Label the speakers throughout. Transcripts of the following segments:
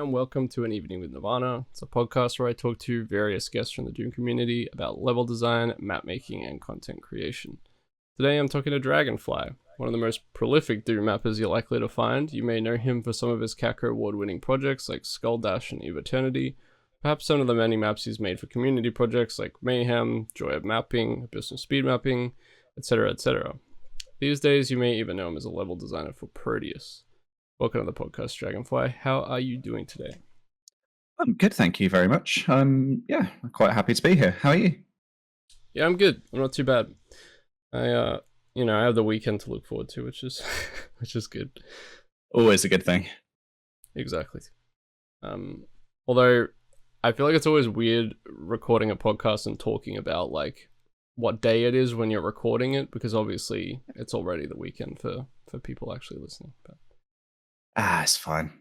Speaker 1: and welcome to An Evening with Nirvana. It's a podcast where I talk to various guests from the Doom community about level design, map making, and content creation. Today I'm talking to Dragonfly, one of the most prolific Doom mappers you're likely to find. You may know him for some of his Cacoward-winning projects like Skulldash and Eviternity, perhaps some of the many maps he's made for community projects like Mayhem, Joy of Mapping, Abyssal Speedmapping, etc, etc. These days you may even know him as a level designer for Proteus. Welcome to the podcast, Dragonfly. How are you doing today?
Speaker 2: I'm good, thank you very much. I'm quite happy to be here. How are you?
Speaker 1: Yeah, I'm good. I'm not too bad. I have the weekend to look forward to, which is good.
Speaker 2: Always a good thing.
Speaker 1: Exactly. Although I feel like it's always weird recording a podcast and talking about like what day it is when you're recording it, because obviously it's already the weekend for people actually listening. But
Speaker 2: it's fine.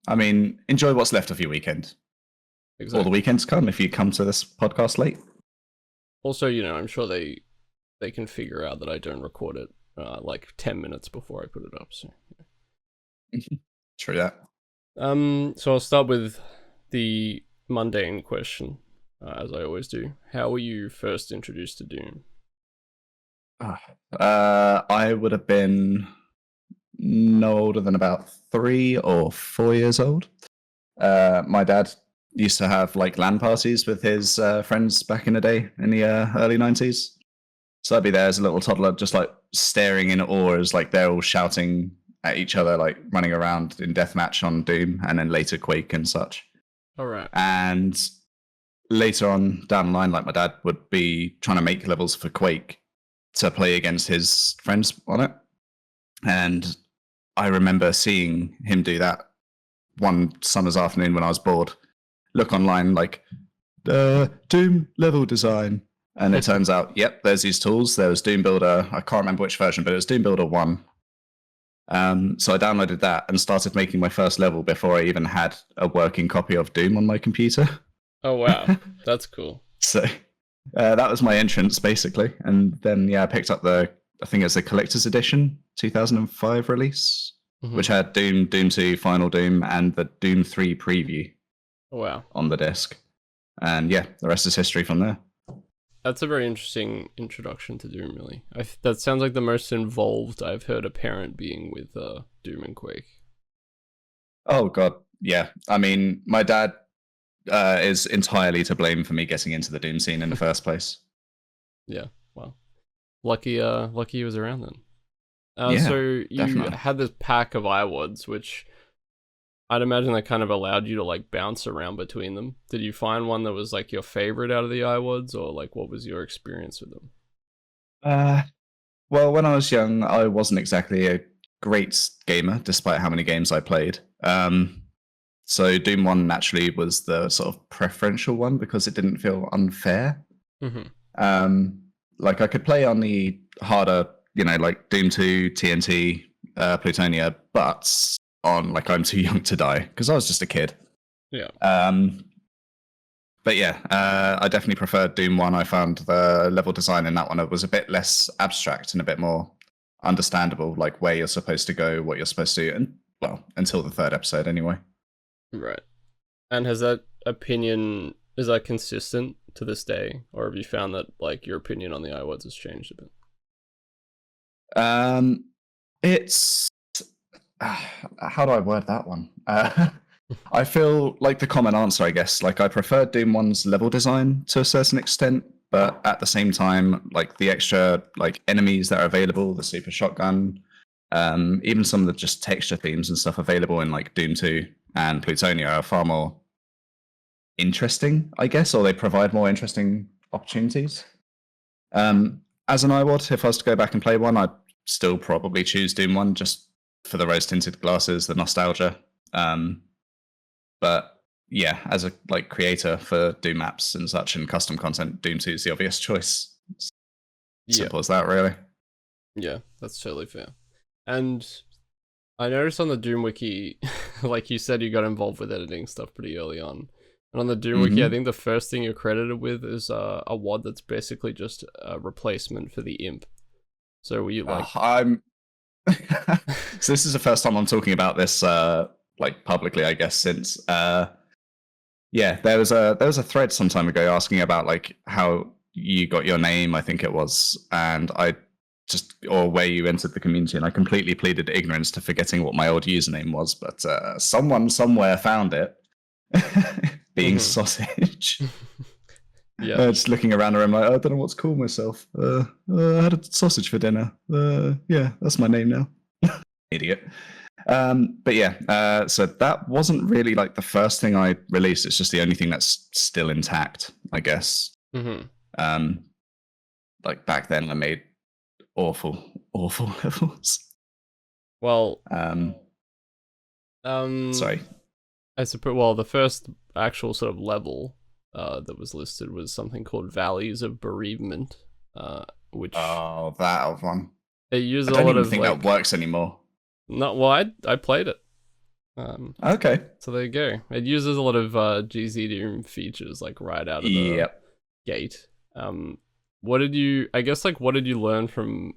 Speaker 2: I mean, enjoy what's left of your weekend.
Speaker 1: exactly.
Speaker 2: Or the weekends come if you come to this podcast late.
Speaker 1: Also, I'm sure they can figure out that I don't record it like 10 minutes before I put it up. So
Speaker 2: True that.
Speaker 1: So I'll start with the mundane question, as I always do. How were you first introduced to Doom?
Speaker 2: I would have been no older than about 3 or 4 years old. My dad used to have like LAN parties with his friends back in the day in the early 90s. So I'd be there as a little toddler, just like staring in awe as like they're all shouting at each other, like running around in deathmatch on Doom, and then later Quake and such.
Speaker 1: All right.
Speaker 2: And later on down the line, like my dad would be trying to make levels for Quake to play against his friends on it. And I remember seeing him do that one summer's afternoon when I was bored. Look online, like, Doom level design. And it turns out, yep, there's these tools. There was Doom Builder. I can't remember which version, but it was Doom Builder 1. So I downloaded that and started making my first level before I even had a working copy of Doom on my computer.
Speaker 1: Oh, wow. That's cool.
Speaker 2: So that was my entrance, basically. And then, I picked up I think it's the Collector's Edition 2005 release, which had Doom, Doom 2, Final Doom, and the Doom 3 preview on the disc. And the rest is history from there.
Speaker 1: That's a very interesting introduction to Doom, really. That sounds like the most involved I've heard a parent being with Doom and Quake.
Speaker 2: Oh, God, yeah. I mean, my dad is entirely to blame for me getting into the Doom scene in the first place.
Speaker 1: Yeah, well. Lucky he was around then.
Speaker 2: Yeah,
Speaker 1: so you
Speaker 2: definitely
Speaker 1: had this pack of iWads, which I'd imagine that kind of allowed you to like bounce around between them. Did you find one that was like your favorite out of the iWads, or like what was your experience with them?
Speaker 2: Well, when I was young, I wasn't exactly a great gamer, despite how many games I played. So Doom 1 naturally was the sort of preferential one because it didn't feel unfair. Like I could play on the harder, like Doom 2, TNT, Plutonia, but on like I'm Too Young to Die, because I was just a kid.
Speaker 1: Yeah.
Speaker 2: But I definitely preferred Doom 1. I found the level design in that one, it was a bit less abstract and a bit more understandable, like where you're supposed to go, what you're supposed to do, and well, until the 3rd episode anyway.
Speaker 1: Right. And is that consistent to this day, or have you found that like your opinion on the iWads has changed a bit?
Speaker 2: It's how do I word that one? I feel like the common answer, I guess. Like I prefer Doom 1's level design to a certain extent, but at the same time, like the extra like enemies that are available, the super shotgun, even some of the just texture themes and stuff available in like Doom 2 and Plutonia are far more interesting, I guess, or they provide more interesting opportunities. As an iWad, if I was to go back and play one, I'd still probably choose Doom 1 just for the rose-tinted glasses, the nostalgia. But as a like creator for Doom maps and such and custom content, Doom 2 is the obvious choice. Simple as that, really.
Speaker 1: Yeah, that's totally fair. And I noticed on the Doom wiki, like you said, you got involved with editing stuff pretty early on. And on the Doom wiki, I think the first thing you're credited with is a WAD that's basically just a replacement for the imp. So were you like...
Speaker 2: So this is the first time I'm talking about this like publicly, I guess, since yeah, there was a thread some time ago asking about like how you got your name, I think it was, and I just or where you entered the community, and I completely pleaded ignorance to forgetting what my old username was, but someone somewhere found it. Being sausage.
Speaker 1: Yeah.
Speaker 2: Just looking around the room like, I don't know what to call myself. I had a sausage for dinner. Yeah, that's my name now. Idiot. But yeah, so that wasn't really like the first thing I released. It's just the only thing that's still intact, I guess. Like back then, I made awful levels.
Speaker 1: Well,
Speaker 2: sorry.
Speaker 1: I suppose. Well, the first actual sort of level that was listed was something called Valleys of Bereavement, which
Speaker 2: that one.
Speaker 1: It uses
Speaker 2: I don't
Speaker 1: a lot
Speaker 2: even
Speaker 1: of
Speaker 2: think that works anymore.
Speaker 1: Not well. I played it.
Speaker 2: Okay.
Speaker 1: So there you go. It uses a lot of GZ Doom features like right out of the gate. What did you? I guess like what did you learn from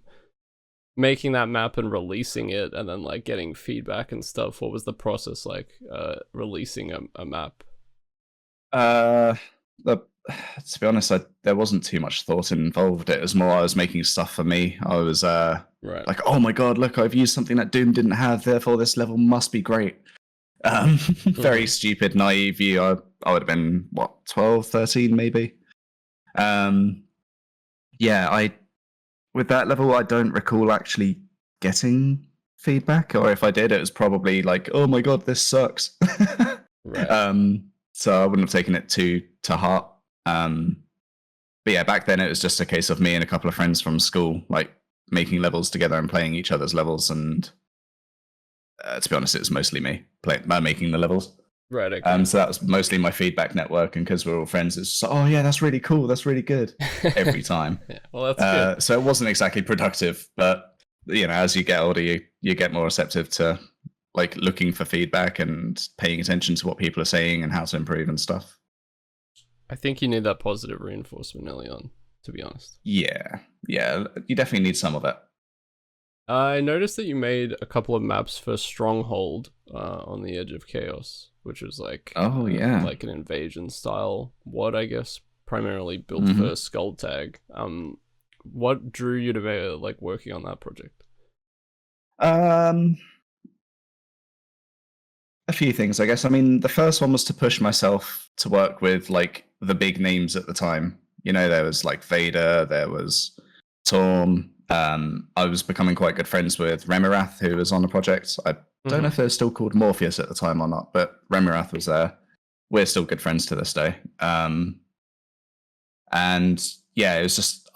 Speaker 1: making that map and releasing it, and then like getting feedback and stuff? What was the process like releasing a map?
Speaker 2: To be honest, there wasn't too much thought involved. It was more I was making stuff for me. I was like, oh my god, look, I've used something that Doom didn't have, therefore this level must be great. Very stupid, naive view. I would have been, what, 12, 13 maybe? Yeah, with that level, I don't recall actually getting feedback, or if I did, it was probably like, oh my god, this sucks. So I wouldn't have taken it to heart. But yeah, back then it was just a case of me and a couple of friends from school, like making levels together and playing each other's levels. And to be honest, it was mostly me making the levels.
Speaker 1: Right. Okay.
Speaker 2: So that was mostly my feedback network, and because we're all friends, it's just, oh yeah, that's really cool, that's really good, every time.
Speaker 1: Yeah, well, that's good.
Speaker 2: So it wasn't exactly productive, but you know, as you get older, you get more receptive to like looking for feedback and paying attention to what people are saying and how to improve and stuff.
Speaker 1: I think you need that positive reinforcement early on, to be honest.
Speaker 2: Yeah, you definitely need some of it.
Speaker 1: I noticed that you made a couple of maps for Stronghold on the Edge of Chaos, which was like like an invasion style WOD, I guess, primarily built for Skull Tag. What drew you to like working on that project?
Speaker 2: A few things, I guess. I mean, the first one was to push myself to work with like the big names at the time. You know, there was like Vader, there was Torm. I was becoming quite good friends with Remirath, who was on the project. I don't know if they were still called Morpheus at the time or not, but Remirath was there. We're still good friends to this day. And yeah, it was just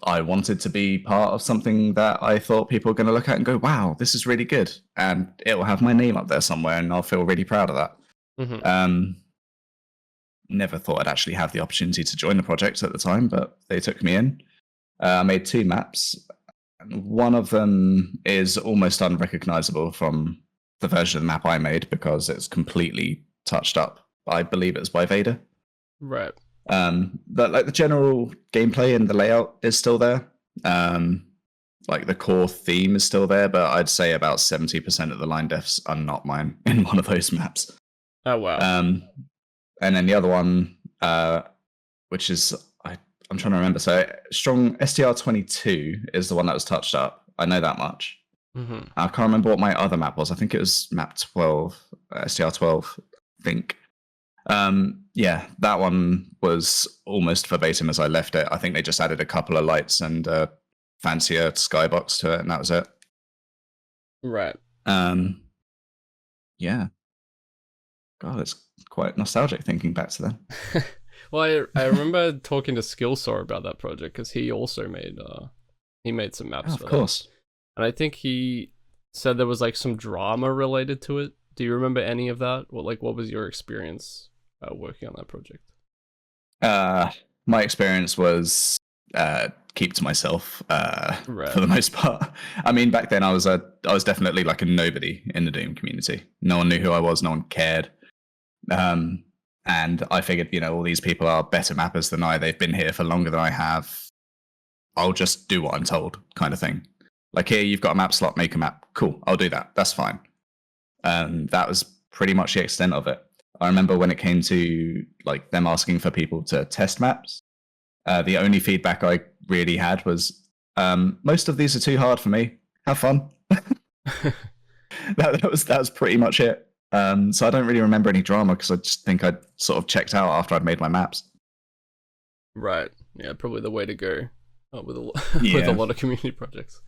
Speaker 2: I wanted to be part of something that I thought people were going to look at and go, wow, this is really good. And it will have my name up there somewhere, and I'll feel really proud of that. Never thought I'd actually have the opportunity to join the project at the time, but they took me in. I made 2 maps. One of them is almost unrecognizable from the version of the map I made because it's completely touched up. I believe it's by Vader.
Speaker 1: Right.
Speaker 2: But like the general gameplay and the layout is still there. Like the core theme is still there, but I'd say about 70% of the line deaths are not mine in one of those maps.
Speaker 1: Oh wow.
Speaker 2: And then the other one, which is I'm trying to remember. So Strong STR-22 is the one that was touched up. I know that much. I can't remember what my other map was. I think it was map 12, STR-12, I think. Yeah, that one was almost verbatim as I left it. I think they just added a couple of lights and a fancier skybox to it, and that was it.
Speaker 1: Right.
Speaker 2: Yeah. God, it's quite nostalgic thinking back to then.
Speaker 1: Well, I remember talking to Skillsaw about that project because he also made some maps for
Speaker 2: of course.
Speaker 1: that. And I think he said there was like some drama related to it. Do you remember any of that? What was your experience working on that project?
Speaker 2: My experience was keep to myself for the most part. I mean, back then I was definitely like a nobody in the Doom community. No one knew who I was. No one cared. And I figured, you know, all these people are better mappers than I. They've been here for longer than I have. I'll just do what I'm told, kind of thing. Like, here, you've got a map slot, make a map. Cool, I'll do that. That's fine. That was pretty much the extent of it. I remember when it came to like them asking for people to test maps, the only feedback I really had was, most of these are too hard for me. Have fun. that was pretty much it. So I don't really remember any drama because I just think I'd sort of checked out after I'd made my maps.
Speaker 1: Right. Yeah, probably the way to go with a
Speaker 2: Yeah.
Speaker 1: with a lot of community projects.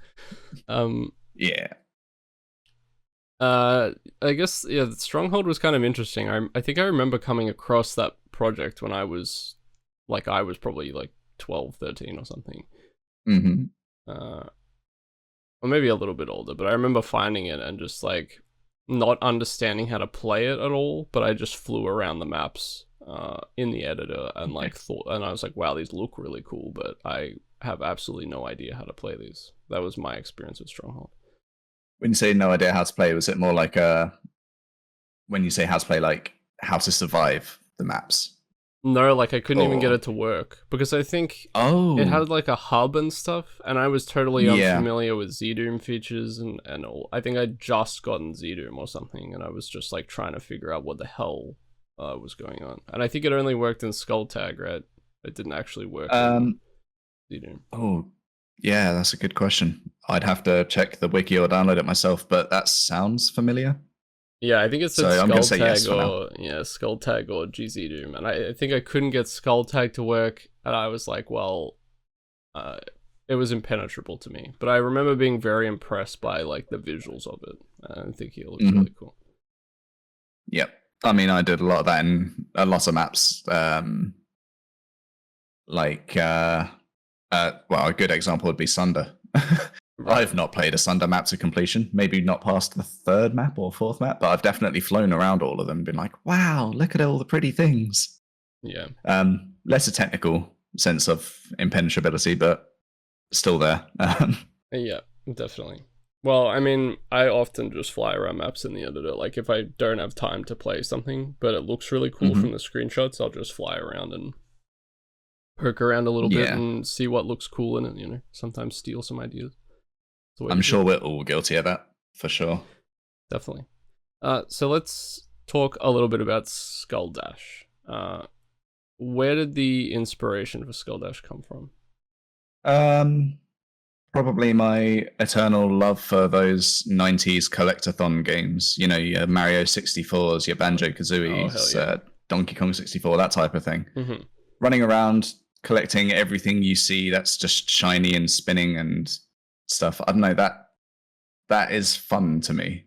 Speaker 2: Yeah.
Speaker 1: I guess yeah, Stronghold was kind of interesting. I think I remember coming across that project when I was probably like 12, 13 or something.
Speaker 2: Mm-hmm.
Speaker 1: Or maybe a little bit older, but I remember finding it and just like not understanding how to play it at all, but I just flew around the maps in the editor and like thought, and I was like, wow, these look really cool, but I have absolutely no idea how to play these. That was my experience with Stronghold.
Speaker 2: When you say no idea how to play, was it more like when you say how to play, like how to survive the maps?
Speaker 1: No, like I couldn't even get it to work because I think it had like a hub and stuff, and I was totally unfamiliar with ZDoom features and all. I think I'd just gotten ZDoom or something, and I was just like trying to figure out what the hell was going on. And I think it only worked in Skulltag, right? It didn't actually work in ZDoom.
Speaker 2: Oh, yeah, that's a good question. I'd have to check the wiki or download it myself, but that sounds familiar.
Speaker 1: Yeah, I think it said
Speaker 2: So
Speaker 1: Skulltag
Speaker 2: yes
Speaker 1: Skulltag or GZDoom, and I think I couldn't get Skulltag to work, and I was like, well, it was impenetrable to me. But I remember being very impressed by like the visuals of it, and thinking it looks really cool.
Speaker 2: Yep, I mean, I did a lot of that in a lot of maps. Well, a good example would be Sunder. Right. I've not played a Sunder map to completion, maybe not past the third map or fourth map, but I've definitely flown around all of them and been like, wow, look at all the pretty things.
Speaker 1: Yeah.
Speaker 2: Less a technical sense of impenetrability, but still there.
Speaker 1: Yeah, definitely. Well, I mean, I often just fly around maps in the editor. Like, if I don't have time to play something, but it looks really cool from the screenshots, I'll just fly around and poke around a little bit and see what looks cool in it, you know, sometimes steal some ideas.
Speaker 2: I'm sure we're all guilty of that, for sure.
Speaker 1: Definitely. So let's talk a little bit about Skulldash. Where did the inspiration for Skulldash come from?
Speaker 2: Probably my eternal love for those 90s collectathon games. You know, your Mario 64s, your Banjo-Kazooies, Donkey Kong 64, that type of thing. Running around, collecting everything you see that's just shiny and spinning and stuff. I don't know, that is fun to me.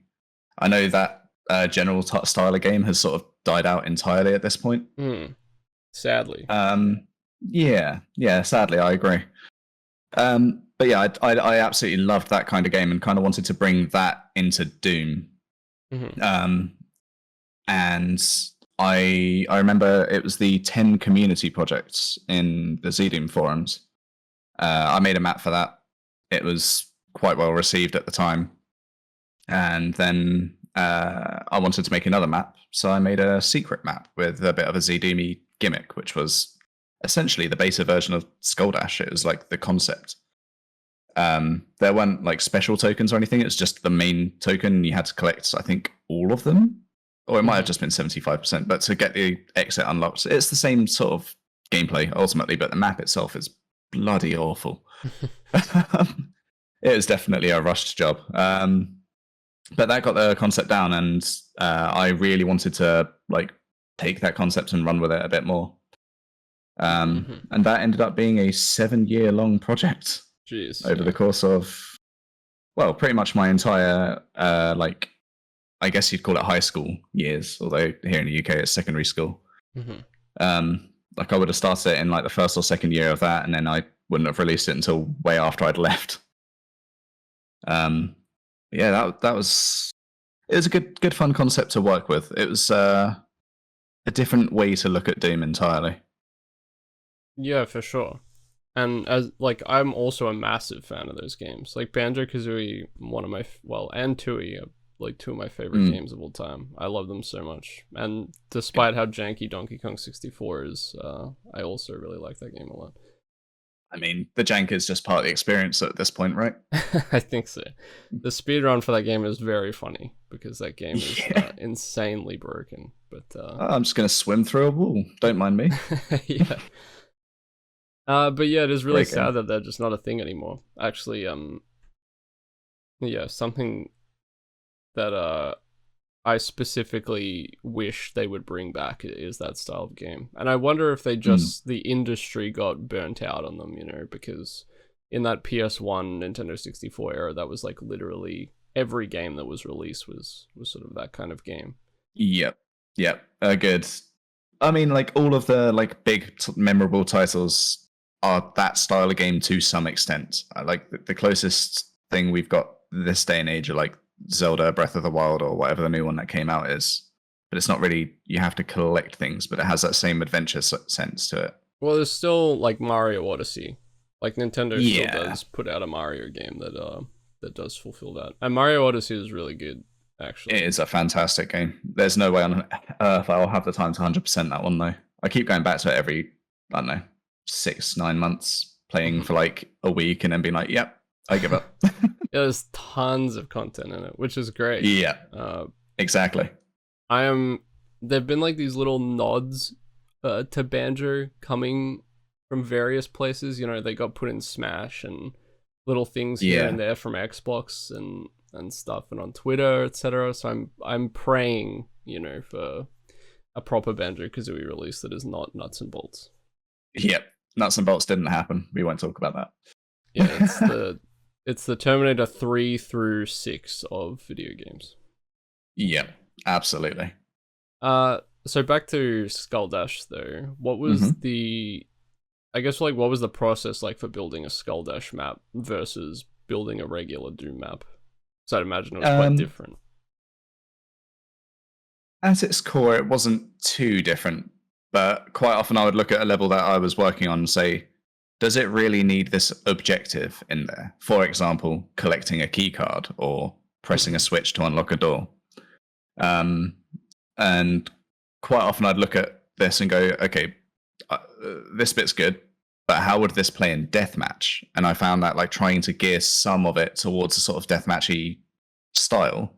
Speaker 2: I know that general style of game has sort of died out entirely at this point.
Speaker 1: Sadly.
Speaker 2: Yeah, sadly, I agree. But yeah, I absolutely loved that kind of game and kind of wanted to bring that into Doom. And I remember it was the 10 community projects in the ZDoom forums. I made a map for that. It was quite well received at the time. And then I wanted to make another map, so I made a secret map with a bit of a ZDoomy gimmick, which was essentially the beta version of Skulldash. It was like the concept. There weren't like special tokens or anything. It's just the main token. You had to collect, I think, all of them. Or it might have just been 75%. But to get the exit unlocked, it's the same sort of gameplay, ultimately, but the map itself is bloody awful. It was definitely a rushed job. But that got the concept down, and I really wanted to like take that concept and run with it a bit more. And that ended up being a 7-year-long project.
Speaker 1: Jeez,
Speaker 2: over the course of, well, pretty much my entire, like, I guess you'd call it high school years, although here in the UK it's secondary school. Like I would have started it in like the first or second year of that, and then I wouldn't have released it until way after I'd left. Yeah, it was a good fun concept to work with. It was a different way to look at Doom entirely.
Speaker 1: Yeah, for sure. And as like, I'm also a massive fan of those games. Like Banjo-Kazooie, and Tooie are like two of my favorite games of all time. I love them so much. And despite how janky Donkey Kong 64 is, I also really like that game a lot.
Speaker 2: I mean, the jank is just part of the experience at this point, right?
Speaker 1: I think so. The speedrun for that game is very funny because that game is insanely broken. But
Speaker 2: I'm just going to swim through a wall. Don't mind me.
Speaker 1: yeah. But yeah, it is really
Speaker 2: Great
Speaker 1: sad
Speaker 2: game.
Speaker 1: that they're just not a thing anymore. Actually, yeah, something that I specifically wish they would bring back is that style of game. And I wonder if they just the industry got burnt out on them, you know, because in that PS1 Nintendo 64 era, that was like literally every game that was released was sort of that kind of game.
Speaker 2: Yep. Good. I mean, like all of the like big memorable titles are that style of game to some extent. Like the closest thing we've got this day and age are like Zelda Breath of the Wild or whatever the new one that came out is. But it's not really, you have to collect things, but it has that same adventure sense to it.
Speaker 1: Well, there's still like Mario Odyssey. Like Nintendo still
Speaker 2: Yeah.
Speaker 1: does put out a Mario game that does fulfill that. And Mario Odyssey is really good, actually.
Speaker 2: It is a fantastic game. There's no way on earth I'll have the time to 100% that one though. I keep going back to it every, I don't know, 6-9 months, playing for like a week and then being like, yep, I give up.
Speaker 1: There's tons of content in it, which is great.
Speaker 2: Yeah, exactly.
Speaker 1: There've been like these little nods to Banjo coming from various places. You know, they got put in Smash and little things here and there from Xbox and stuff, and on Twitter, etc. So I'm praying, you know, for a proper Banjo-Kazooie release that is not nuts and bolts.
Speaker 2: Yep, nuts and bolts didn't happen. We won't talk about that.
Speaker 1: Yeah, it's the Terminator 3 through 6 of video games.
Speaker 2: Yep, absolutely.
Speaker 1: So back to Skulldash though. What was what was the process like for building a Skulldash map versus building a regular Doom map? So I'd imagine it was quite different.
Speaker 2: At its core, it wasn't too different, but quite often I would look at a level that I was working on and say, does it really need this objective in there? For example, collecting a key card or pressing a switch to unlock a door. And quite often I'd look at this and go, okay, this bit's good, but how would this play in deathmatch? And I found that like trying to gear some of it towards a sort of deathmatchy style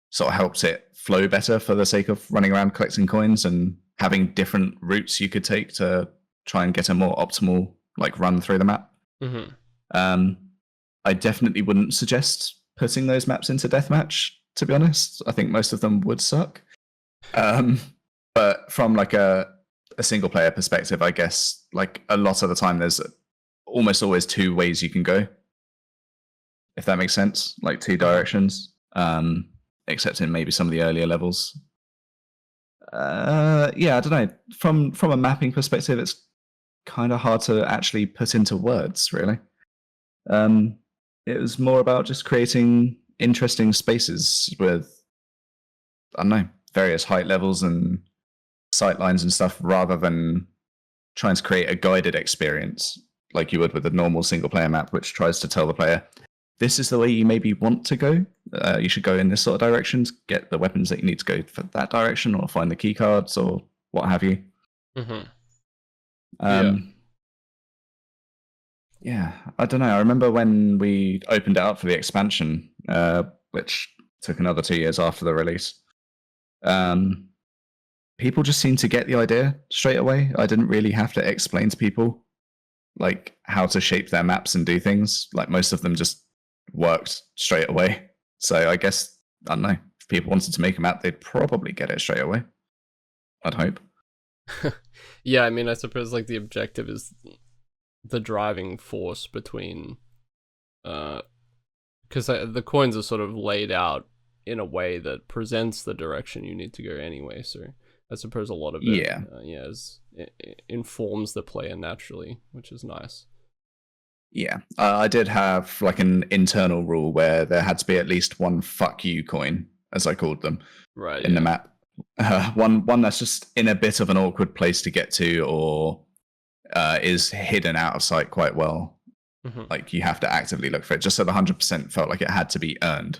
Speaker 2: sort of helped it flow better for the sake of running around collecting coins and having different routes you could take to try and get a more optimal like run through the map. I definitely wouldn't suggest putting those maps into deathmatch, to be honest. I think most of them would suck. But from like a single player perspective, I guess like a lot of the time there's almost always two ways you can go, if that makes sense, like two directions, except in maybe some of the earlier levels. I don't know, from a mapping perspective, it's kind of hard to actually put into words, really. It was more about just creating interesting spaces with, I don't know, various height levels and sight lines and stuff, rather than trying to create a guided experience like you would with a normal single player map, which tries to tell the player, this is the way you maybe want to go. You should go in this sort of direction, get the weapons that you need to go for that direction, or find the key cards, or what have you. Yeah, I don't know. I remember when we opened it up for the expansion, which took another 2 years after the release. People just seemed to get the idea straight away. I didn't really have to explain to people like how to shape their maps and do things. Like most of them just worked straight away. So I guess, I don't know, if people wanted to make a map, they'd probably get it straight away. I'd hope.
Speaker 1: Yeah, I mean, I suppose like the objective is the driving force between, because the coins are sort of laid out in a way that presents the direction you need to go anyway. So I suppose a lot of it, it informs the player naturally, which is nice.
Speaker 2: Yeah, I did have like an internal rule where there had to be at least one "fuck you" coin, as I called them, in the map. One that's just in a bit of an awkward place to get to, or is hidden out of sight quite well. Like you have to actively look for it, just so the 100% felt like it had to be earned.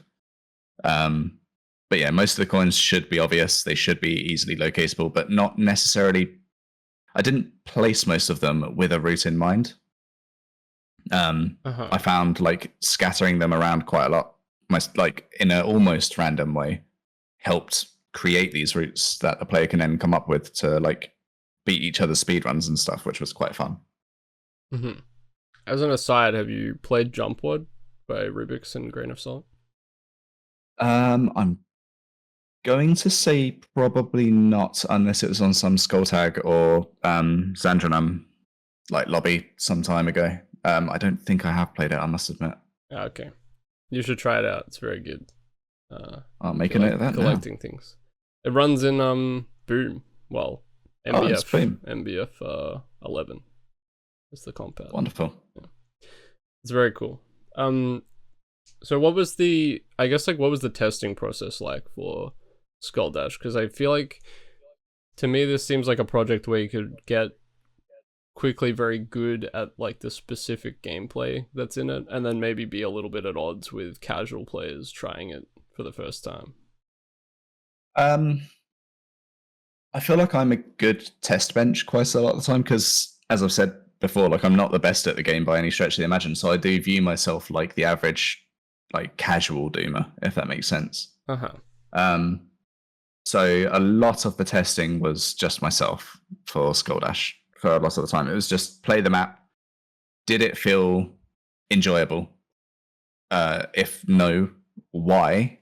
Speaker 2: But yeah, most of the coins should be obvious. They should be easily locatable, but not necessarily. I didn't place most of them with a route in mind. I found like scattering them around quite a lot, like in an almost random way, helped create these routes that the player can then come up with to like beat each other's speedruns and stuff, which was quite fun.
Speaker 1: Mm-hmm. As an aside, have you played Jump Ward by Rubik's and Grain of Salt?
Speaker 2: I'm going to say probably not, unless it was on some Skulltag or Xandranum like lobby some time ago. I don't think I have played it, I must admit.
Speaker 1: Okay. You should try it out. It's very good.
Speaker 2: I'll make a note of that
Speaker 1: collecting things. It runs in Boom. Well, MBF.
Speaker 2: Boom.
Speaker 1: MBF 11 is the compound.
Speaker 2: Wonderful.
Speaker 1: Yeah. It's very cool. So what was the testing process like for Skulldash? Because I feel like, to me, this seems like a project where you could get quickly very good at like the specific gameplay that's in it, and then maybe be a little bit at odds with casual players trying it for the first time.
Speaker 2: I feel like I'm a good test bench quite a lot of the time because, as I've said before, like I'm not the best at the game by any stretch of the imagination. So I do view myself like the average, like casual doomer, if that makes sense. So a lot of the testing was just myself for Skulldash for a lot of the time. It was just play the map. Did it feel enjoyable? If no, why?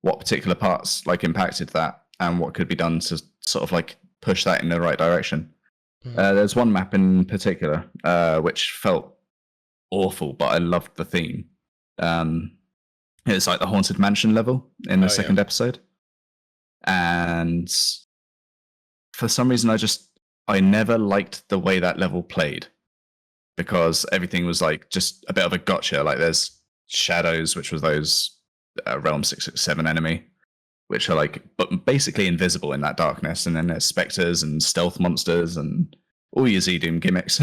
Speaker 2: What particular parts like impacted that, and what could be done to sort of like push that in the right direction? There's one map in particular which felt awful, but I loved the theme. It's like the Haunted Mansion level in the second episode. And for some reason, I never liked the way that level played, because everything was like just a bit of a gotcha. Like there's shadows, which was those Realm 667 enemy, which are like basically invisible in that darkness. And then there's specters and stealth monsters and all your Z-Doom gimmicks.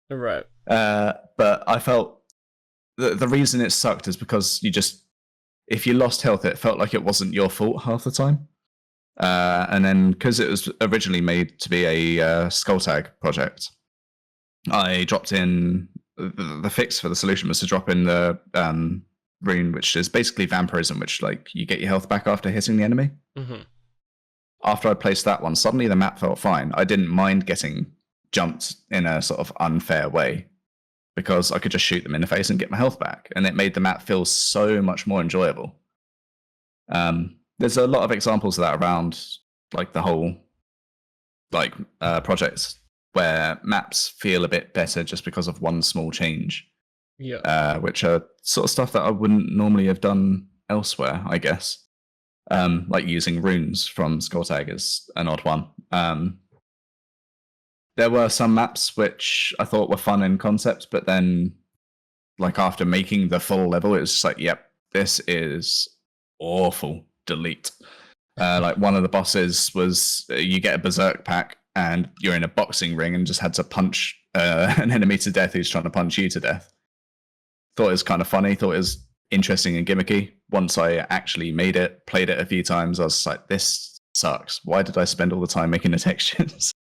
Speaker 1: Right.
Speaker 2: But I felt the reason it sucked is because if you lost health, it felt like it wasn't your fault half the time. And then because it was originally made to be a Skulltag project, I dropped in the fix for the solution was to drop in the rune, which is basically vampirism, which like you get your health back after hitting the enemy. After I placed that one, suddenly the map felt fine. I didn't mind getting jumped in a sort of unfair way because I could just shoot them in the face and get my health back, and it made the map feel so much more enjoyable. There's a lot of examples of that around like the whole like projects where maps feel a bit better just because of one small change.
Speaker 1: Yeah.
Speaker 2: Which are sort of stuff that I wouldn't normally have done elsewhere, I guess. Like using runes from Skulltag is an odd one. There were some maps which I thought were fun in concept, but then like after making the full level, it was just like, yep, this is awful. Delete. Like one of the bosses was you get a berserk pack and you're in a boxing ring and just had to punch an enemy to death who's trying to punch you to death. Thought it was kind of funny, thought it was interesting and gimmicky. Once I actually made it, played it a few times, I was like, this sucks. Why did I spend all the time making the textures?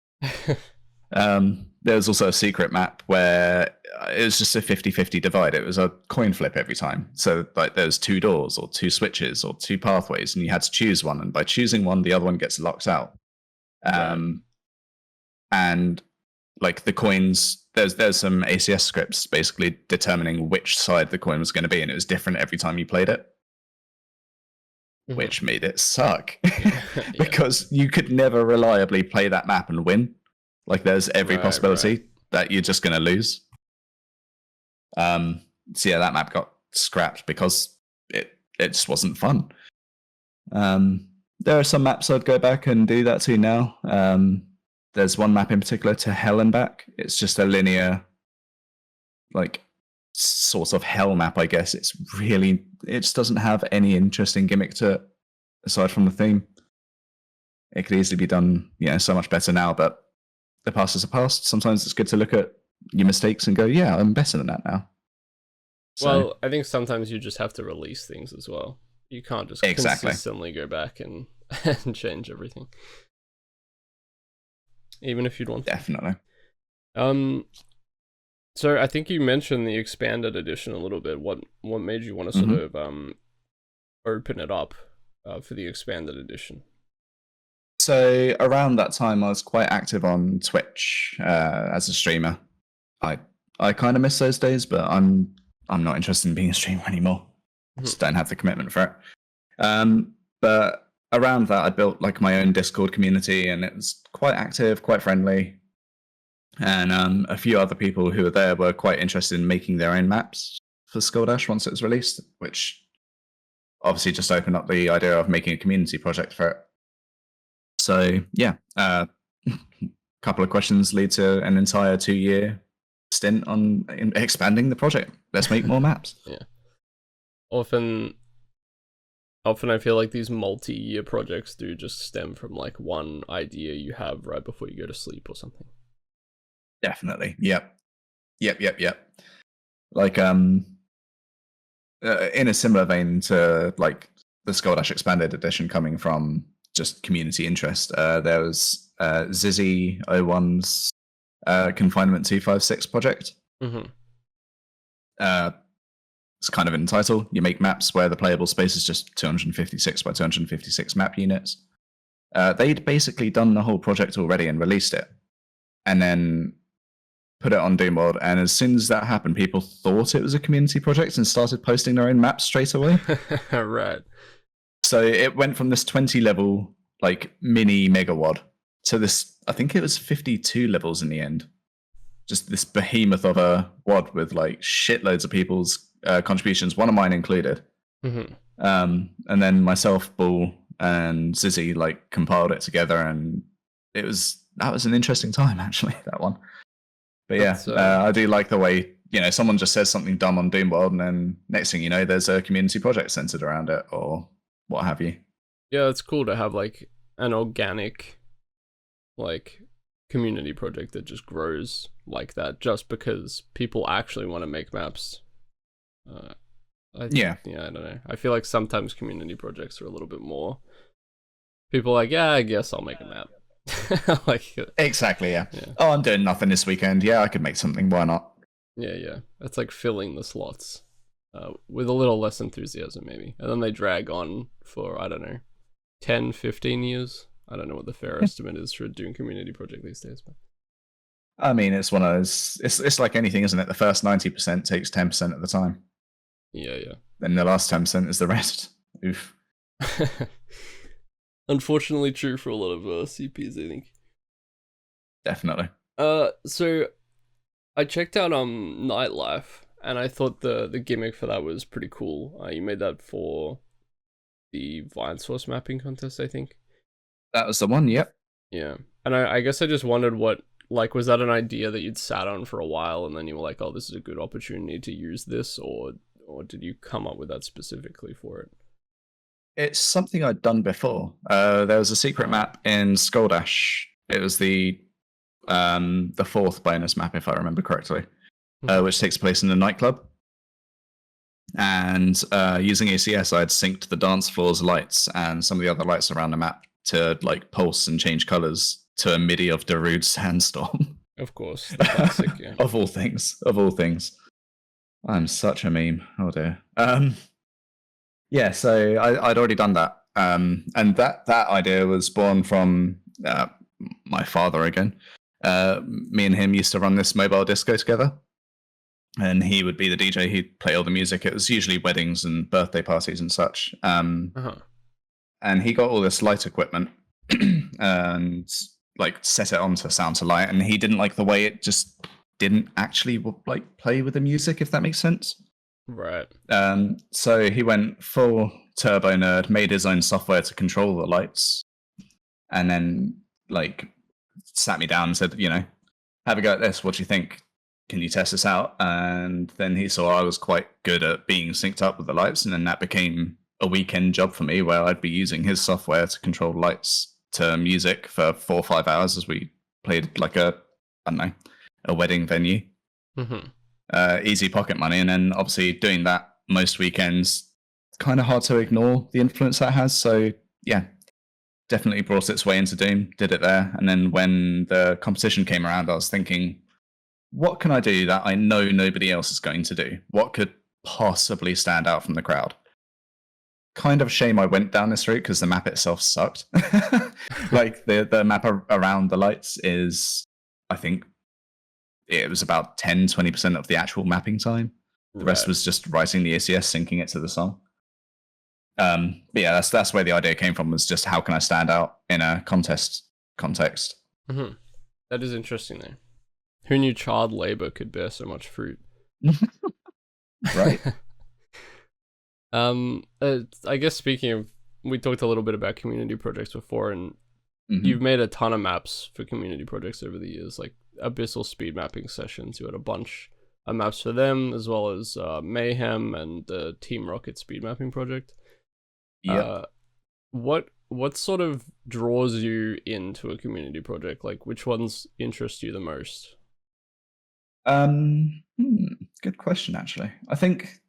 Speaker 2: There was also a secret map where it was just a 50-50 divide. It was a coin flip every time. So like there was 2 doors or 2 switches or 2 pathways, and you had to choose one. And by choosing one, the other one gets locked out. And like the coins, there's some ACS scripts basically determining which side the coin was going to be, and it was different every time you played it, which made it suck because you could never reliably play that map and win. Like there's every possibility that you're just going to lose. So yeah, that map got scrapped because it just wasn't fun. There are some maps I'd go back and do that to now. There's one map in particular, to Hell and Back. It's just a linear, like, sort of hell map, I guess. It just doesn't have any interesting gimmick to it, aside from the theme. It could easily be done, so much better now, but the past is the past. Sometimes it's good to look at your mistakes and go, yeah, I'm better than that now.
Speaker 1: Well, I think sometimes you just have to release things as well. You can't just consistently go back and change everything. Even if you'd want to.
Speaker 2: Definitely.
Speaker 1: So I think you mentioned the expanded edition a little bit. What made you want to sort of open it up for the expanded edition?
Speaker 2: So around that time, I was quite active on Twitch as a streamer. I kind of miss those days, but I'm not interested in being a streamer anymore. Just don't have the commitment for it. But around that, I built like my own Discord community, and it was quite active, quite friendly. And a few other people who were there were quite interested in making their own maps for Skulldash once it was released, which obviously just opened up the idea of making a community project for it. So yeah, a couple of questions lead to an entire 2-year stint on expanding the project. Let's make more maps.
Speaker 1: Yeah. Often I feel like these multi-year projects do just stem from like one idea you have right before you go to sleep or something.
Speaker 2: Definitely. Yep. Like in a similar vein to like the Skulldash Expanded Edition coming from just community interest, there was Zizzy01's Confinement 256 project. It's kind of in the title. You make maps where the playable space is just 256 by 256 map units. They'd basically done the whole project already and released it, and then put it on Doomworld. And as soon as that happened, people thought it was a community project and started posting their own maps straight away.
Speaker 1: Right.
Speaker 2: So it went from this 20 level like mini megawad to this, I think it was 52 levels in the end. Just this behemoth of a wad with like shitloads of people's contributions, one of mine included. And then myself, Bull, and Zizzy like compiled it together, and that was an interesting time actually, that one. But yeah, I do like the way, you know, someone just says something dumb on Doomworld, and then next thing you know, there's a community project centered around it or what have you.
Speaker 1: Yeah, it's cool to have like an organic like community project that just grows like that just because people actually want to make maps. I don't know. I feel like sometimes community projects are a little bit more people like, yeah, I guess I'll make a map. Like
Speaker 2: exactly, yeah. Oh, I'm doing nothing this weekend. Yeah, I could make something. Why not?
Speaker 1: Yeah. It's like filling the slots with a little less enthusiasm, maybe. And then they drag on for, I don't know, 10, 15 years. I don't know what the fair estimate is for a Doom community project these days. But
Speaker 2: I mean, it's one of those. It's like anything, isn't it? The first 90% takes 10% of the time.
Speaker 1: Yeah.
Speaker 2: Then the last 10% is the rest. Oof.
Speaker 1: Unfortunately true for a lot of CPs, I think.
Speaker 2: Definitely.
Speaker 1: So I checked out Nightlife, and I thought the gimmick for that was pretty cool. You made that for the Vine Source mapping contest, I think.
Speaker 2: That was the one, yep.
Speaker 1: Yeah. And I guess I just wondered what, like, was that an idea that you'd sat on for a while and then you were like, oh, this is a good opportunity to use this, or did you come up with that specifically for it?
Speaker 2: It's something I'd done before. There was a secret map in Skulldash. It was the fourth bonus map, if I remember correctly, which takes place in a nightclub. And using ACS, I'd synced the dance floor's lights and some of the other lights around the map to like pulse and change colors to a MIDI of Darude's Sandstorm.
Speaker 1: Of course, the classic, yeah.
Speaker 2: Of all things. I'm such a meme. Oh dear. Yeah, so I'd already done that. And that idea was born from my father again. Me and him used to run this mobile disco together. And he would be the DJ. He'd play all the music. It was usually weddings and birthday parties and such. And he got all this light equipment and like set it onto Sound to Light. And he didn't like the way it just didn't actually like play with the music, if that makes sense.
Speaker 1: Right.
Speaker 2: So he went full turbo nerd, made his own software to control the lights, and then like sat me down and said, you know, have a go at this. What do you think? Can you test this out? And then he saw I was quite good at being synced up with the lights, and then that became a weekend job for me where I'd be using his software to control lights to music for 4 or 5 hours as we played like a wedding venue. Easy pocket money. And then obviously doing that most weekends, it's kind of hard to ignore the influence that has. So yeah, definitely brought its way into Doom, did it there. And then when the competition came around, I was thinking, what can I do that I know nobody else is going to do? What could possibly stand out from the crowd? Kind of a shame I went down this route because the map itself sucked. Like the map around the lights is, I think, it was about 10-20% of the actual mapping time. The rest was just writing the ACS, syncing it to the song. But yeah, that's where the idea came from, was just how can I stand out in a contest context.
Speaker 1: Mm-hmm. That is interesting though. Who knew child labor could bear so much fruit?
Speaker 2: Right.
Speaker 1: I guess speaking of, we talked a little bit about community projects before, and you've made a ton of maps for community projects over the years, like Abyssal Speedmapping sessions. You had a bunch of maps for them, as well as Mayhem and the Team Rocket Speedmapping project.
Speaker 2: Yeah.
Speaker 1: What sort of draws you into a community project? Like, which ones interest you the most?
Speaker 2: Good question, actually. I think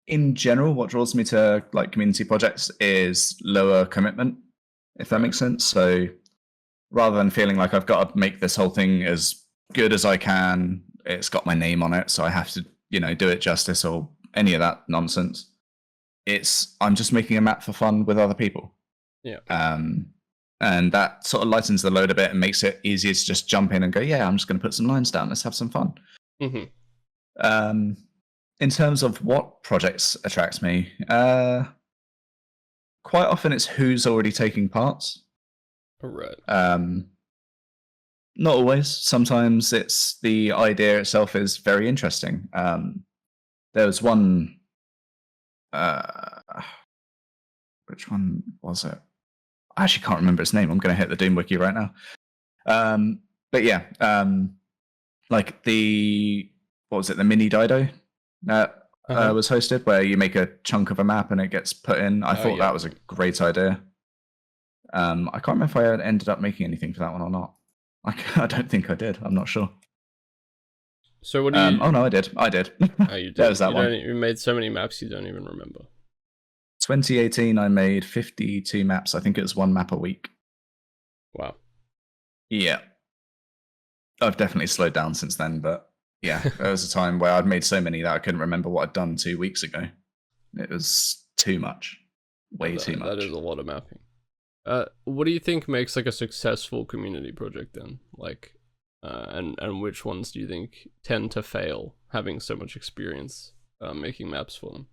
Speaker 2: in general, what draws me to like community projects is lower commitment, if that makes sense. So rather than feeling like I've got to make this whole thing as good as I can, it's got my name on it, so I have to, do it justice or any of that nonsense. I'm just making a map for fun with other people.
Speaker 1: Yeah.
Speaker 2: And that sort of lightens the load a bit and makes it easier to just jump in and go, yeah, I'm just going to put some lines down. Let's have some fun.
Speaker 1: Mm-hmm.
Speaker 2: In terms of what projects attract me, quite often it's who's already taking parts.
Speaker 1: Right.
Speaker 2: Not always. Sometimes it's the idea itself is very interesting. There was one. Which one was it? I actually can't remember its name. I'm going to hit the Doom Wiki right now. But yeah, like the mini Dido that was hosted, where you make a chunk of a map and it gets put in. I thought that was a great idea. I can't remember if I ended up making anything for that one or not. I don't think I did. I'm not sure.
Speaker 1: So what do you?
Speaker 2: Oh no, I did.
Speaker 1: Oh, you did.
Speaker 2: That was that one.
Speaker 1: You made so many maps you don't even remember.
Speaker 2: 2018, I made 52 maps. I think it was one map a week.
Speaker 1: Wow.
Speaker 2: Yeah. I've definitely slowed down since then, but yeah, there was a time where I'd made so many that I couldn't remember what I'd done 2 weeks ago. It was too much. Way too much.
Speaker 1: That is a lot of mapping. What do you think makes like a successful community project then? Like, and which ones do you think tend to fail, having so much experience making maps for
Speaker 2: them?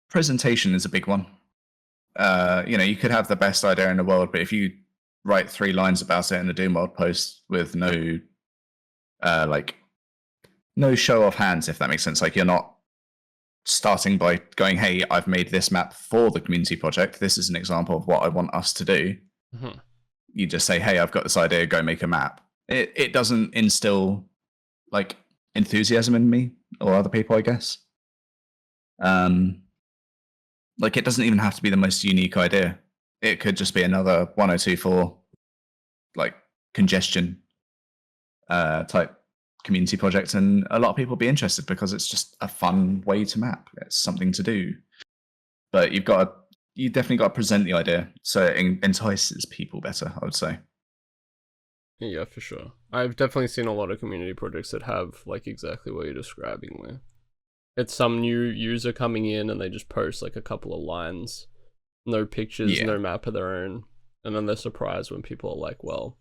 Speaker 2: Presentation is a big one. You could have the best idea in the world, but if you write 3 lines about it in the Doom World post with no show of hands, if that makes sense, like you're not starting by going, hey, I've made this map for the community project. This is an example of what I want us to do. Mm-hmm. You just say, hey, I've got this idea, go make a map. It doesn't instill like enthusiasm in me or other people, I guess. Like it doesn't even have to be the most unique idea. It could just be another 1024 like congestion type community project, and a lot of people will be interested because it's just a fun way to map. It's something to do. But you definitely got to present the idea so it entices people better, I would say.
Speaker 1: Yeah, for sure. I've definitely seen a lot of community projects that have like exactly what you're describing, where it's some new user coming in and they just post like a couple of lines, no pictures, no map of their own, and then they're surprised when people are like, well,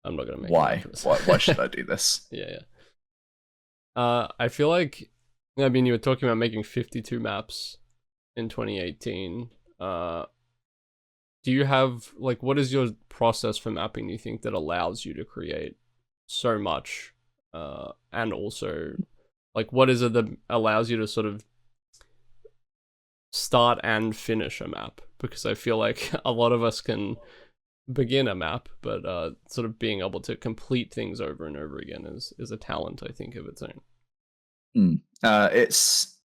Speaker 1: I'm not gonna make
Speaker 2: why should I do this?
Speaker 1: Yeah. I feel like, I mean, you were talking about making 52 maps in 2018. Do you have like, what is your process for mapping, do you think, that allows you to create so much, and also like what is it that allows you to sort of start and finish a map? Because I feel like a lot of us can begin a map, but sort of being able to complete things over and over again is a talent, I think, of its own.
Speaker 2: It's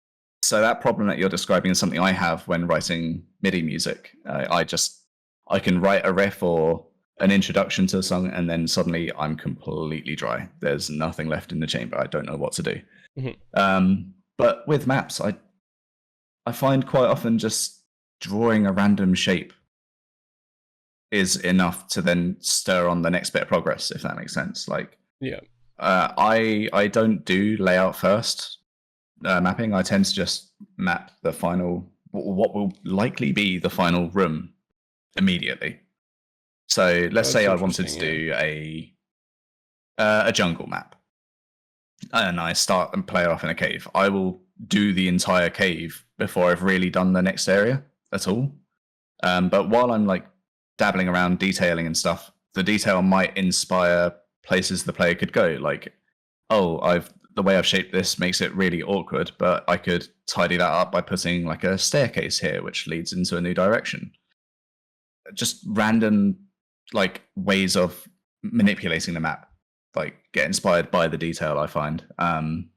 Speaker 2: so that problem that you're describing is something I have when writing MIDI music. I can write a riff or an introduction to a song, and then suddenly I'm completely dry. There's nothing left in the chamber. I don't know what to do. Mm-hmm. But with maps, I find quite often just drawing a random shape is enough to then stir on the next bit of progress, if that makes sense. Like,
Speaker 1: Yeah.
Speaker 2: I don't do layout first mapping. I tend to just map the final, what will likely be the final room immediately. So let's say I wanted to do a jungle map, and I start and play off in a cave. I will do the entire cave before I've really done the next area at all. But while I'm like dabbling around detailing and stuff, the detail might inspire places the player could go. Like, oh, the way I've shaped this makes it really awkward, but I could tidy that up by putting like a staircase here, which leads into a new direction. Just random like ways of manipulating the map, like get inspired by the detail I find, and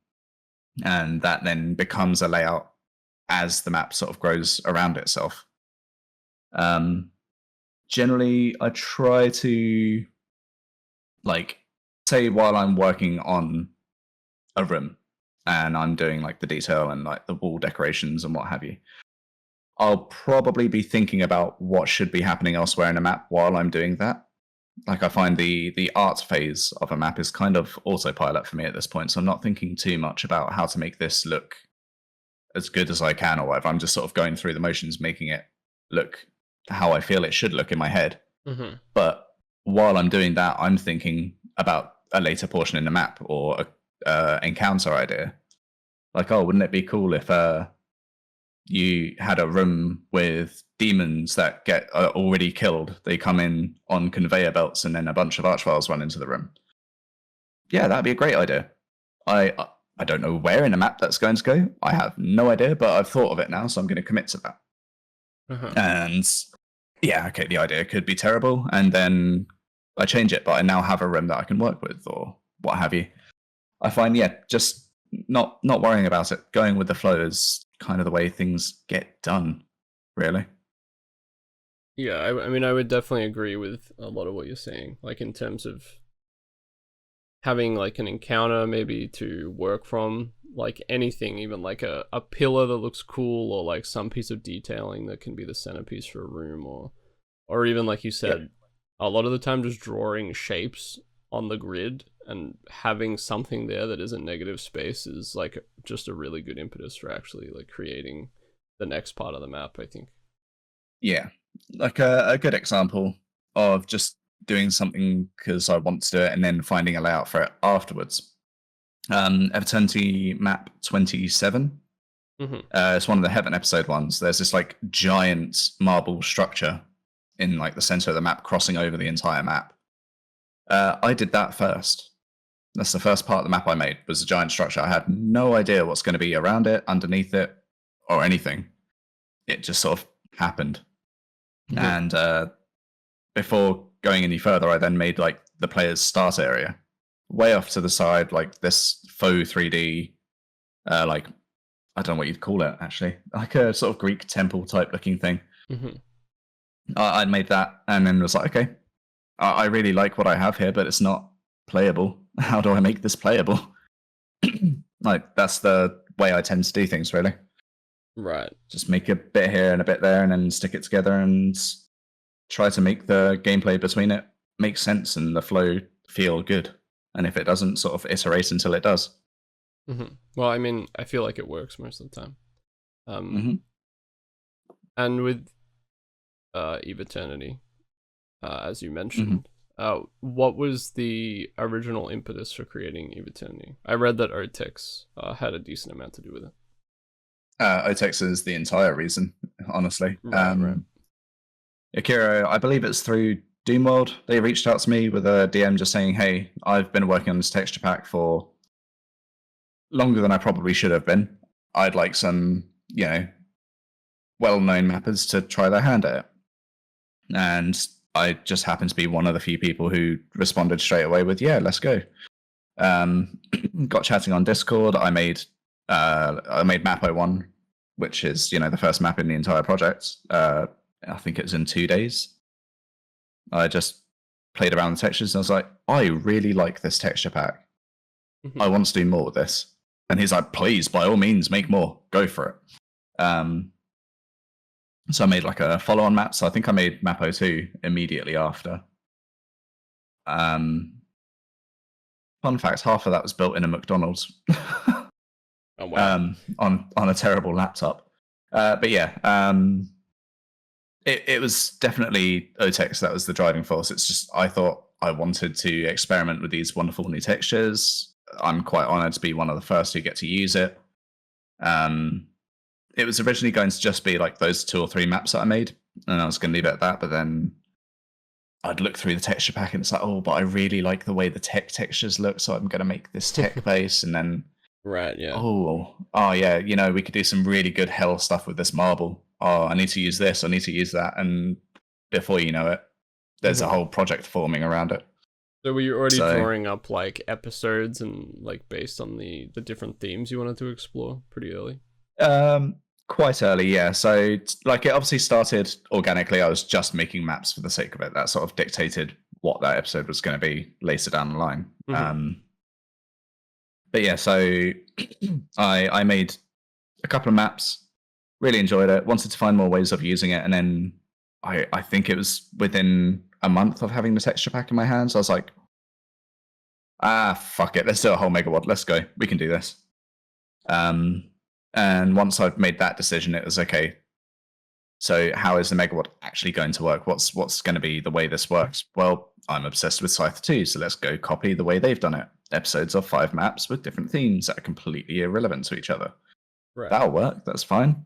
Speaker 2: that then becomes a layout as the map sort of grows around itself. Generally, I try to, like, say while I'm working on a room and I'm doing like the detail and like the wall decorations and what have you, I'll probably be thinking about what should be happening elsewhere in a map while I'm doing that. Like, I find the art phase of a map is kind of autopilot for me at this point, so I'm not thinking too much about how to make this look as good as I can or whatever. I'm just sort of going through the motions, making it look how I feel it should look in my head.
Speaker 1: Mm-hmm.
Speaker 2: But while I'm doing that, I'm thinking about a later portion in the map or a encounter idea. Like, oh, wouldn't it be cool if you had a room with demons that get already killed? They come in on conveyor belts and then a bunch of archviles run into the room. Yeah, that'd be a great idea. I don't know where in a map that's going to go. I have no idea, but I've thought of it now, so I'm going to commit to that.
Speaker 1: Uh-huh.
Speaker 2: And yeah, okay, the idea could be terrible, and then I change it, but I now have a room that I can work with or what have you. I find, yeah, just not worrying about it. Going with the flow is kind of the way things get done, really.
Speaker 1: Yeah, I mean, I would definitely agree with a lot of what you're saying, like in terms of having like an encounter maybe to work from, like anything, even like a pillar that looks cool, or like some piece of detailing that can be the centerpiece for a room, or even like you said,
Speaker 2: Yep.
Speaker 1: a lot of the time just drawing shapes on the grid and having something there that isn't negative space is like just a really good impetus for actually like creating the next part of the map, I think.
Speaker 2: Yeah, like a good example of just doing something because I want to do it and then finding a layout for it afterwards. Eviternity map 27.
Speaker 1: Mm-hmm.
Speaker 2: It's one of the Heaven episode ones. There's this like giant marble structure in like the center of the map, crossing over the entire map. I did that first. That's the first part of the map I made, was a giant structure. I had no idea what's going to be around it, underneath it, or anything. It just sort of happened.
Speaker 1: Mm-hmm.
Speaker 2: And before going any further, I then made like the player's start area, way off to the side, like this faux 3D, like, I don't know what you'd call it, actually, like a sort of Greek temple type looking thing.
Speaker 1: Mm-hmm.
Speaker 2: I made that and then was like, okay, I really like what I have here, but it's not playable. How do I make this playable? Like, that's the way I tend to do things, really.
Speaker 1: Right.
Speaker 2: Just make a bit here and a bit there and then stick it together and try to make the gameplay between it make sense and the flow feel good. And if it doesn't, sort of iterate until it does.
Speaker 1: Mm-hmm. Well, I mean, I feel like it works most of the time.
Speaker 2: Mm-hmm.
Speaker 1: And with Eviternity, as you mentioned, what was the original impetus for creating Eviternity? I read that Otex had a decent amount to do with it.
Speaker 2: Otex is the entire reason, honestly.
Speaker 1: Right.
Speaker 2: Akira, I believe it's through Doomworld. They reached out to me with a DM just saying, hey, I've been working on this texture pack for longer than I probably should have been. I'd like some, well-known mappers to try their hand at it. And I just happened to be one of the few people who responded straight away with, yeah, let's go. Got chatting on Discord. I made Map 01, which is, the first map in the entire project. I think it was in 2 days. I just played around the textures and I was like, I really like this texture pack.
Speaker 1: Mm-hmm.
Speaker 2: I want to do more with this. And he's like, please, by all means, make more. Go for it. So I made like a follow-on map. So I think I made map 02 immediately after. Fun fact: half of that was built in a McDonald's.
Speaker 1: Oh wow.
Speaker 2: On a terrible laptop. But yeah, it was definitely OTEX that was the driving force. It's just I thought I wanted to experiment with these wonderful new textures. I'm quite honored to be one of the first who get to use it. It was originally going to just be like those 2 or 3 maps that I made, and I was going to leave it at that. But then I'd look through the texture pack, and it's like, oh, but I really like the way the tech textures look, so I'm going to make this tech base, and then
Speaker 1: Right, yeah.
Speaker 2: oh yeah, you know, we could do some really good hell stuff with this marble. Oh, I need to use this, I need to use that, and before you know it, there's a whole project forming around it.
Speaker 1: So were you already
Speaker 2: So-
Speaker 1: drawing up like episodes and like based on the different themes you wanted to explore pretty early?
Speaker 2: Quite early, yeah. So like it obviously started organically. I was just making maps for the sake of it. That sort of dictated what that episode was going to be later down the line. But yeah, so I made a couple of maps, really enjoyed it, wanted to find more ways of using it, and then I think it was within a month of having the texture pack in my hands, I was like, fuck it, let's do a whole megawad, let's go, we can do this. And once I've made that decision, it was okay, so how is the megawad actually going to work? What's going to be the way this works? Well, I'm obsessed with Scythe 2, so let's go copy the way they've done it. Episodes of 5 maps with different themes that are completely irrelevant to each other.
Speaker 1: Right.
Speaker 2: That'll work, that's fine.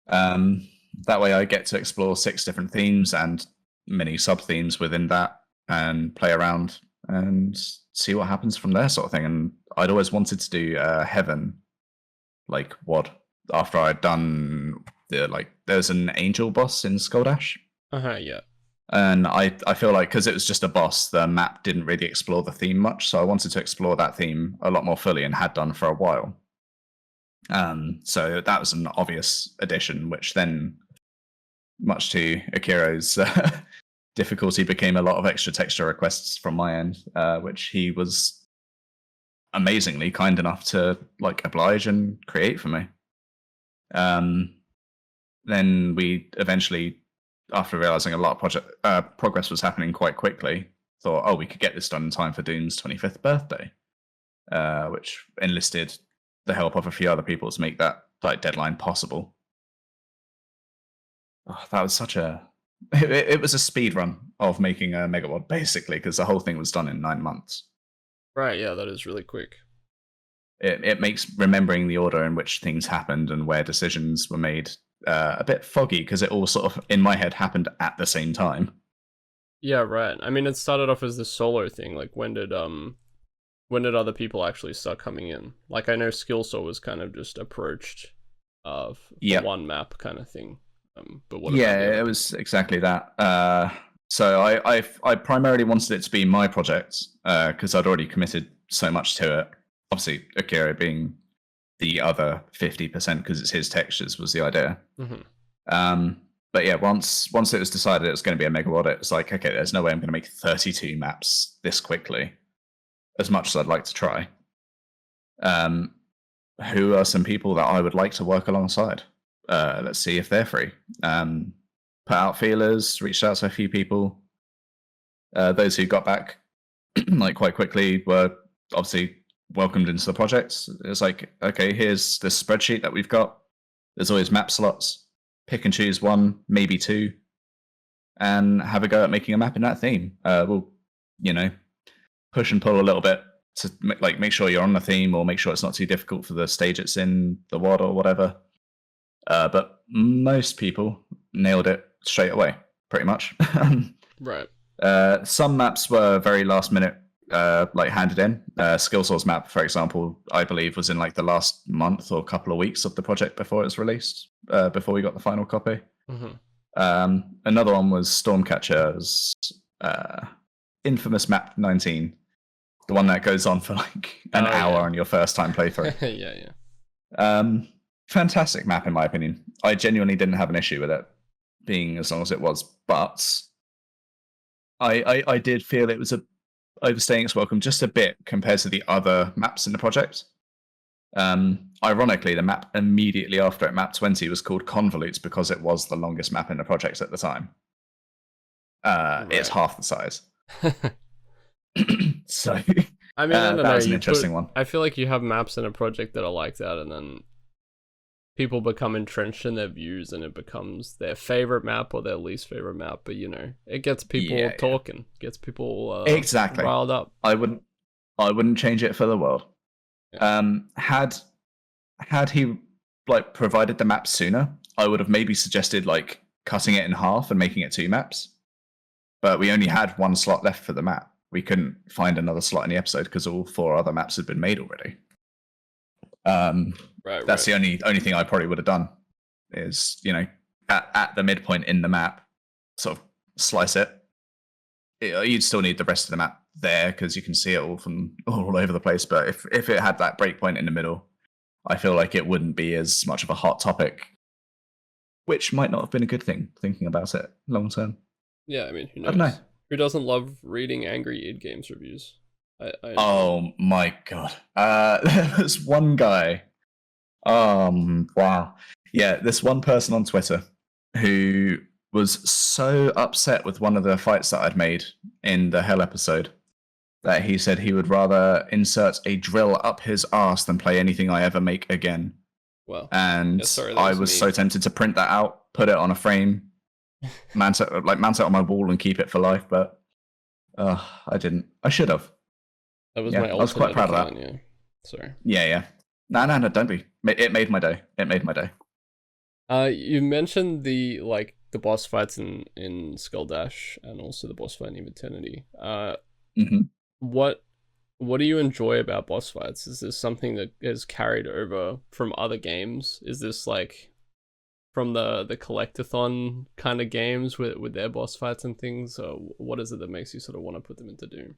Speaker 2: That way I get to explore 6 different themes and many sub-themes within that and play around and see what happens from there, sort of thing. And I'd always wanted to do Heaven, like WOD, after I'd done there's an angel boss in Skulldash.
Speaker 1: Yeah.
Speaker 2: And I feel like because it was just a boss, the map didn't really explore the theme much, so I wanted to explore that theme a lot more fully and had done for a while. So that was an obvious addition, which then, much to Akiro's difficulty, became a lot of extra texture requests from my end, which he was amazingly kind enough to like oblige and create for me. Then we eventually, after realizing a lot of progress was happening quite quickly, thought, oh, we could get this done in time for Doom's 25th birthday, which enlisted the help of a few other people to make that like deadline possible. Oh, that was such a... It was a speed run of making a megawad, basically, because the whole thing was done in 9 months.
Speaker 1: Right, yeah, that is really quick.
Speaker 2: It makes remembering the order in which things happened and where decisions were made a bit foggy, because it all sort of, in my head, happened at the same time.
Speaker 1: Yeah, right. I mean, it started off as the solo thing. Like, when did other people actually start coming in? Like, I know Skillsaw was kind of just approached for one map kind of thing. But what?
Speaker 2: Yeah, it was exactly that. So I primarily wanted it to be my project because I'd already committed so much to it. Obviously, Akira being the other 50% because it's his textures was the idea. But yeah, once it was decided it was going to be a megawad, it was like, okay, there's no way I'm going to make 32 maps this quickly, as much as I'd like to try. Who are some people that I would like to work alongside? Let's see if they're free. Put out feelers, reached out to a few people. Those who got back like quite quickly were obviously welcomed into the project. It's like, okay, here's this spreadsheet that we've got. There's always map slots. Pick and choose 1, maybe 2, and have a go at making a map in that theme. We'll, push and pull a little bit to make sure you're on the theme, or make sure it's not too difficult for the stage it's in, the WOD or whatever. But most people nailed it straight away, pretty much.
Speaker 1: Right.
Speaker 2: Some maps were very last minute, handed in. Skillsaw's map, for example, I believe was in like the last month or couple of weeks of the project before it was released, before we got the final copy. Another one was Stormcatcher's infamous map 19, the one that goes on for like an hour on your first time playthrough.
Speaker 1: Yeah.
Speaker 2: Fantastic map, in my opinion. I genuinely didn't have an issue with it being as long as it was, but I did feel it was overstaying its welcome just a bit compared to the other maps in the project. Ironically, the map immediately after it, map 20, was called Convolutes because it was the longest map in the project at the time. It's half the size. So,
Speaker 1: I mean, I don't know.
Speaker 2: that was an interesting one.
Speaker 1: I feel like you have maps in a project that are like that, and then people become entrenched in their views, and it becomes their favorite map or their least favorite map. But it gets people talking, gets people
Speaker 2: exactly
Speaker 1: riled up.
Speaker 2: I wouldn't change it for the world. Yeah. Had he provided the map sooner, I would have maybe suggested cutting it in half and making it 2 maps. But we only had 1 slot left for the map. We couldn't find another slot in the episode because all 4 other maps had been made already. That's the only thing I probably would have done is, at the midpoint in the map, sort of slice it. You'd still need the rest of the map there because you can see it all from all over the place. But if it had that breakpoint in the middle, I feel like it wouldn't be as much of a hot topic, which might not have been a good thing, thinking about it long term.
Speaker 1: Yeah, I mean, who knows?
Speaker 2: I don't know.
Speaker 1: Who doesn't love reading angry id Games reviews?
Speaker 2: Oh my god. There was one guy. Wow. Yeah, this one person on Twitter who was so upset with one of the fights that I'd made in the Hell episode that he said he would rather insert a drill up his arse than play anything I ever make again.
Speaker 1: Well,
Speaker 2: and I was so tempted to print that out, put it on a frame, mount it on my wall and keep it for life, but I didn't. I should have.
Speaker 1: That was my
Speaker 2: I was quite proud of that.
Speaker 1: Yeah. Sorry.
Speaker 2: Yeah. No, don't be. It made my day.
Speaker 1: You mentioned the boss fights in Skulldash and also the boss fight in Eviternity. What do you enjoy about boss fights? Is this something that is carried over from other games? Is this from the collectathon kind of games with their boss fights and things? Or what is it that makes you sort of want to put them into Doom?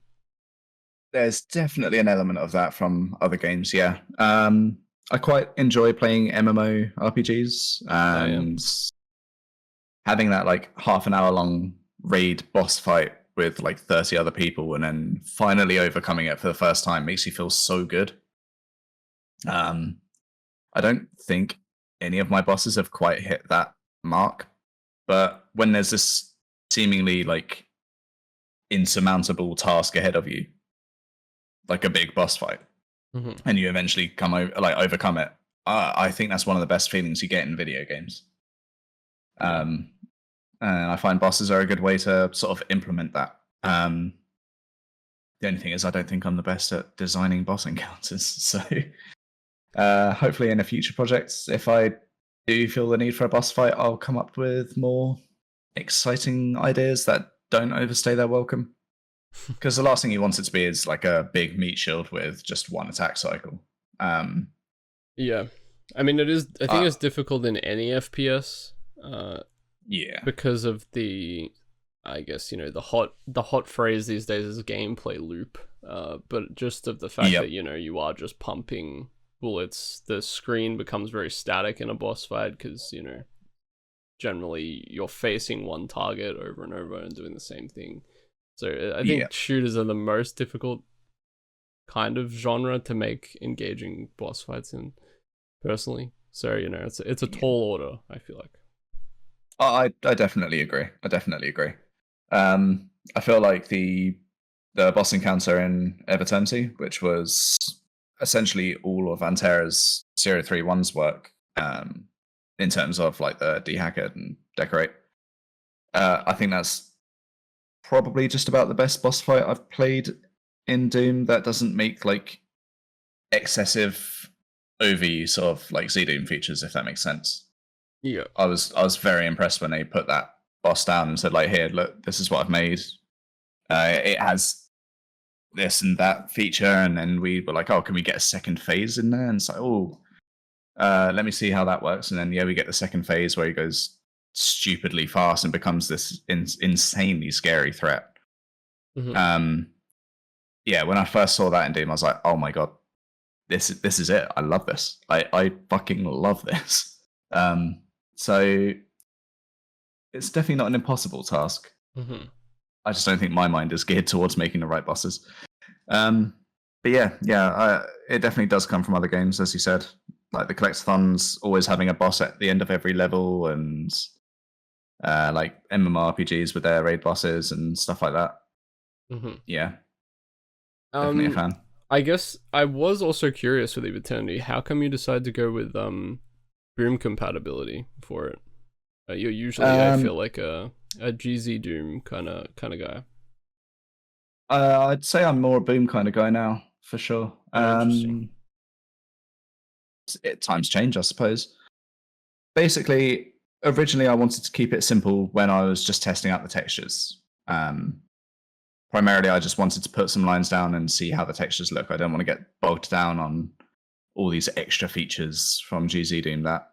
Speaker 2: There's definitely an element of that from other games, yeah. I quite enjoy playing MMO RPGs and having that half an hour long raid boss fight with 30 other people and then finally overcoming it for the first time makes you feel so good. I don't think any of my bosses have quite hit that mark, but when there's this seemingly insurmountable task ahead of you, like a big boss fight, and you eventually overcome it, I think that's one of the best feelings you get in video games. And I find bosses are a good way to sort of implement that. The only thing is I don't think I'm the best at designing boss encounters, so hopefully in a future projects, if I do feel the need for a boss fight, I'll come up with more exciting ideas that don't overstay their welcome. Because the last thing you want it to be is a big meat shield with just 1 attack cycle.
Speaker 1: Yeah, I mean I think it's difficult in any FPS. Because of the, I guess the hot phrase these days is gameplay loop. But just of the fact that you are just pumping bullets, the screen becomes very static in a boss fight because generally you're facing one target over and over and doing the same thing. So I think shooters are the most difficult kind of genre to make engaging boss fights in, personally. So it's a tall order, I feel like.
Speaker 2: I definitely agree. I feel like the boss encounter in Eviternity, which was essentially all of Antera's 031's work, in terms of the dehack it and decorate. I think that's probably just about the best boss fight I've played in Doom that doesn't make excessive overuse of Z-Doom features, if that makes sense.
Speaker 1: Yeah,
Speaker 2: I was very impressed when they put that boss down and said here, look, this is what I've made. It has this and that feature, and then we were oh, can we get a second phase in there? And it's let me see how that works. And then we get the second phase where he goes stupidly fast and becomes this insanely scary threat. When I first saw that in Doom, I was like, oh my god, this is it. I love this. I fucking love this. So it's definitely not an impossible task. I just don't think my mind is geared towards making the right bosses. but it definitely does come from other games, as you said. Like the collectathons, always having a boss at the end of every level, and like MMORPGs with their raid bosses and stuff like that.
Speaker 1: Mm-hmm.
Speaker 2: Yeah, definitely a fan.
Speaker 1: I guess I was also curious with Eviternity. How come you decided to go with Boom compatibility for it? You're usually, I feel like a GZ Doom kind of guy.
Speaker 2: I'd say I'm more a Boom kind of guy now, for sure.
Speaker 1: Interesting.
Speaker 2: Times change, I suppose. Basically, originally I wanted to keep it simple when I was just testing out the textures. Primarily, I just wanted to put some lines down and see how the textures look. I don't want to get bogged down on all these extra features from GZ Doom that,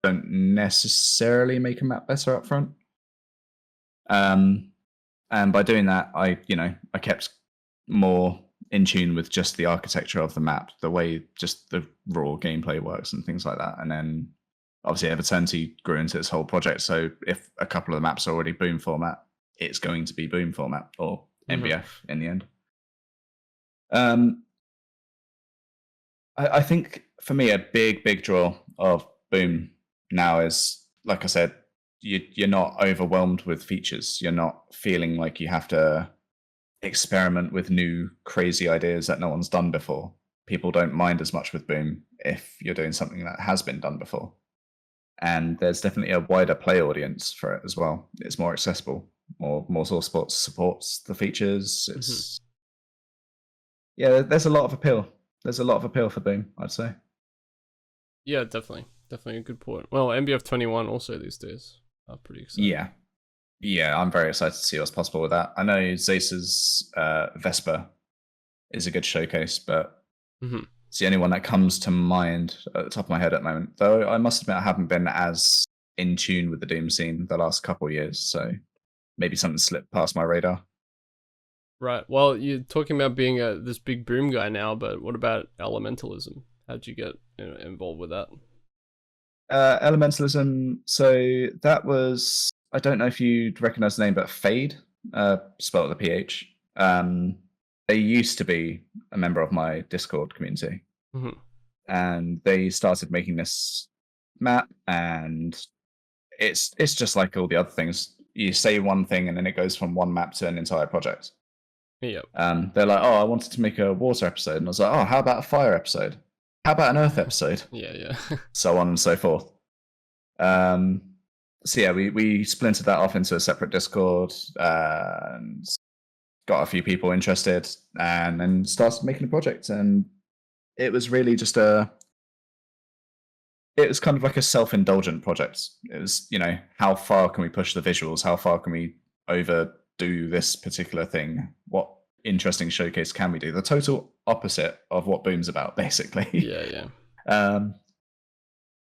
Speaker 2: don't necessarily make a map better up front. And by doing that, I kept more in tune with just the architecture of the map, the way just the raw gameplay works and things like that. And then obviously Eviternity grew into this whole project. So if a couple of the maps are already Boom format, it's going to be Boom format or MBF in the end. I think for me, a big draw of Boom now is, like I said, you're not overwhelmed with features. You're not feeling like you have to experiment with new crazy ideas that no one's done before. People don't mind as much with Boom if you're doing something that has been done before. And there's definitely a wider play audience for it as well. It's more accessible. More source supports the features. It's there's a lot of appeal. There's a lot of appeal for Boom, I'd say.
Speaker 1: Yeah, definitely a good point. Well, MBF 21 also these days are pretty exciting.
Speaker 2: Yeah, I'm very excited to see what's possible with that. I know Zace's Vesper is a good showcase, but it's the only one that comes to mind at the top of my head at the moment. Though I must admit I haven't been as in tune with the Doom scene the last couple of years, so maybe something slipped past my radar.
Speaker 1: Right. Well, you're talking about being this big Boom guy now, but what about Elementalism? How'd you get involved with that?
Speaker 2: Elementalism, so that was, I don't know if you'd recognize the name, but Fade, spelled with a PH. They used to be a member of my Discord community. And they started making this map, and it's just like all the other things. You say one thing and then it goes from one map to an entire project.
Speaker 1: Yep.
Speaker 2: They're like, oh, I wanted to make a water episode. And I was like, oh, how about a fire episode? How about an earth episode?
Speaker 1: Yeah.
Speaker 2: So on and so forth. So yeah, we splintered that off into a separate Discord and got a few people interested and then started making a project. And it was really just it was kind of like a self-indulgent project. It was, how far can we push the visuals? How far can we overdo this particular thing? What interesting showcase can we do? The total opposite of what Boom's about, basically.
Speaker 1: Yeah.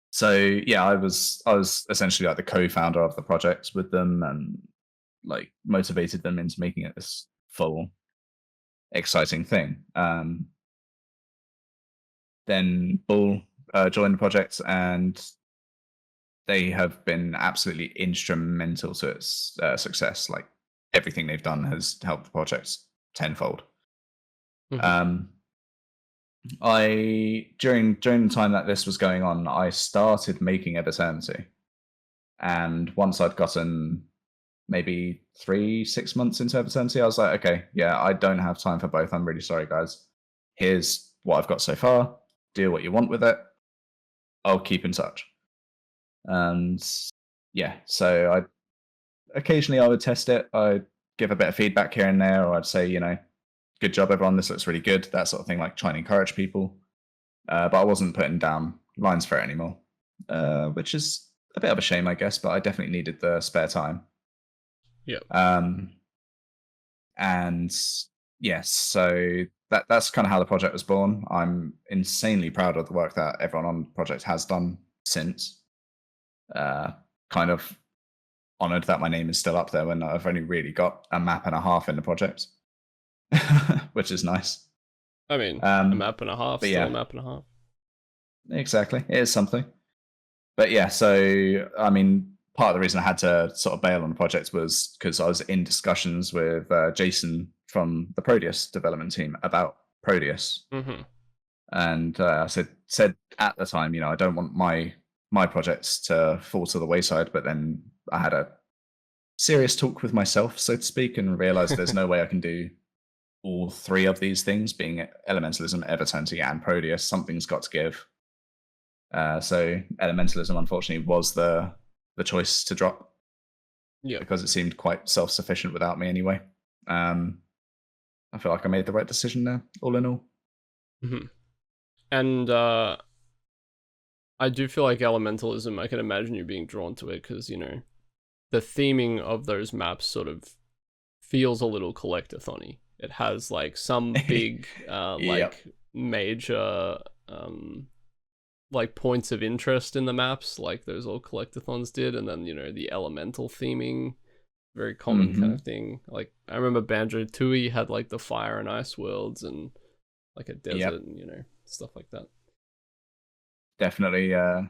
Speaker 2: So yeah, I was essentially like the co-founder of the project with them and like motivated them into making it this full exciting thing. Then Bull joined the project, and they have been absolutely instrumental to its success. Like everything they've done has helped the project tenfold. During the time that this was going on, I started making Eviternity, and once I'd gotten maybe 3-6 months into Eviternity, I was like, okay, yeah, I don't have time for both. I'm really sorry, guys. Here's what I've got so far. Do what you want with it. I'll keep in touch. And yeah, so occasionally I would test it. I'd give a bit of feedback here and there, or I'd say, good job, everyone. This looks really good. That sort of thing, like trying to encourage people. But I wasn't putting down lines for it anymore, which is a bit of a shame, I guess. But I definitely needed the spare time.
Speaker 1: Yeah.
Speaker 2: And yes, so that's kind of how the project was born. I'm insanely proud of the work that everyone on the project has done since. Kind of honored that my name is still up there when I've only really got a map and a half in the project, which is nice.
Speaker 1: I mean, a map and a half, still a map and a half.
Speaker 2: Exactly, it is something. But yeah, so I mean, part of the reason I had to sort of bail on the project was because I was in discussions with Jason from the Proteus development team about Proteus.
Speaker 1: Mm-hmm.
Speaker 2: And I said at the time, I don't want my projects to fall to the wayside. But then I had a serious talk with myself, so to speak, and realized there's no way I can do all three of these things, being Elementalism, Eviternity, and Prodeus. Something's got to give. So Elementalism, unfortunately, was the choice to drop.
Speaker 1: Yeah.
Speaker 2: Because it seemed quite self-sufficient without me anyway. I feel like I made the right decision there, all in all.
Speaker 1: Mm-hmm. And I do feel like Elementalism, I can imagine you being drawn to it because, the theming of those maps sort of feels a little collectathon-y. It has like some big like major like points of interest in the maps, like those old collectathons did, and then the elemental theming, very common kind of thing. Like I remember Banjo-Tooie had like the fire and ice worlds and like a desert and stuff like that.
Speaker 2: Definitely. I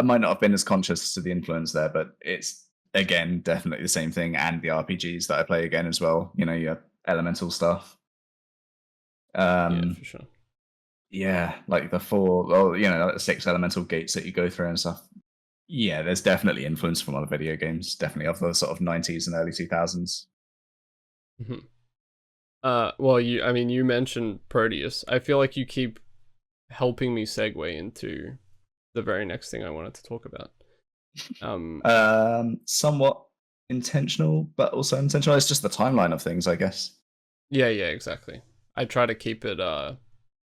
Speaker 2: might not have been as conscious to the influence there, but it's again definitely the same thing, and the RPGs that I play again as well. Your elemental stuff.
Speaker 1: Yeah, for sure.
Speaker 2: Yeah, like the 6 elemental gates that you go through and stuff. Yeah, there's definitely influence from other video games, definitely of the sort of 90s and early 2000s.
Speaker 1: Mm-hmm. Well, you mentioned Proteus. I feel like you keep helping me segue into the very next thing I wanted to talk about.
Speaker 2: Somewhat intentional, but also intentional. It's just the timeline of things, I guess.
Speaker 1: Yeah, exactly. I try to keep it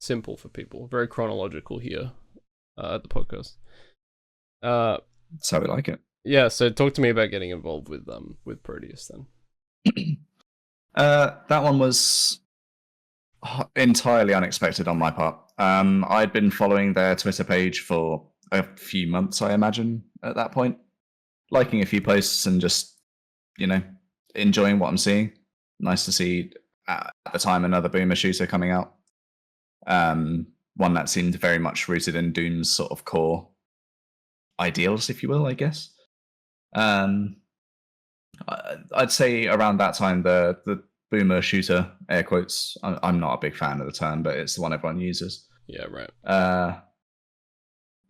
Speaker 1: simple for people, very chronological here at the podcast.
Speaker 2: That's how we like it.
Speaker 1: Yeah, so talk to me about getting involved with Proteus then.
Speaker 2: That one was entirely unexpected on my part. I'd been following their Twitter page for a few months, I imagine, at that point, liking a few posts and just enjoying what I'm seeing. Nice to see at the time another boomer shooter coming out. One that seemed very much rooted in Doom's sort of core ideals, if you will, I guess. I'd say around that time, the boomer shooter, air quotes, I'm not a big fan of the term, but it's the one everyone uses.
Speaker 1: Yeah, right.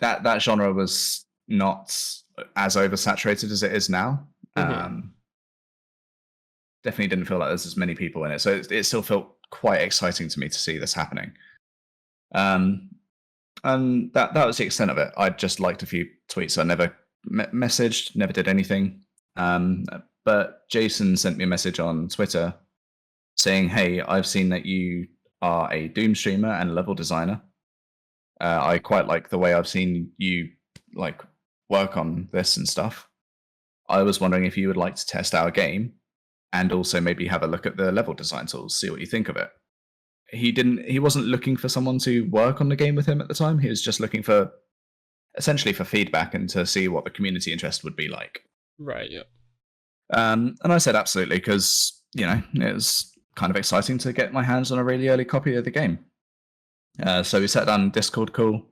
Speaker 2: That genre was not as oversaturated as it is now.
Speaker 1: Mm-hmm.
Speaker 2: Definitely didn't feel like there's as many people in it, so it still felt quite exciting to me to see this happening. And that was the extent of it. I just liked a few tweets. I never messaged, never did anything. But Jason sent me a message on Twitter saying, "Hey, I've seen that you are a Doom streamer and level designer. I quite like the way I've seen you work on this and stuff. I was wondering if you would like to test our game and also maybe have a look at the level design tools, see what you think of it." He wasn't looking for someone to work on the game with him at the time. He was just looking for essentially for feedback and to see what the community interest would be like.
Speaker 1: Right, yeah.
Speaker 2: And I said absolutely, because it was kind of exciting to get my hands on a really early copy of the game. So we sat down Discord call.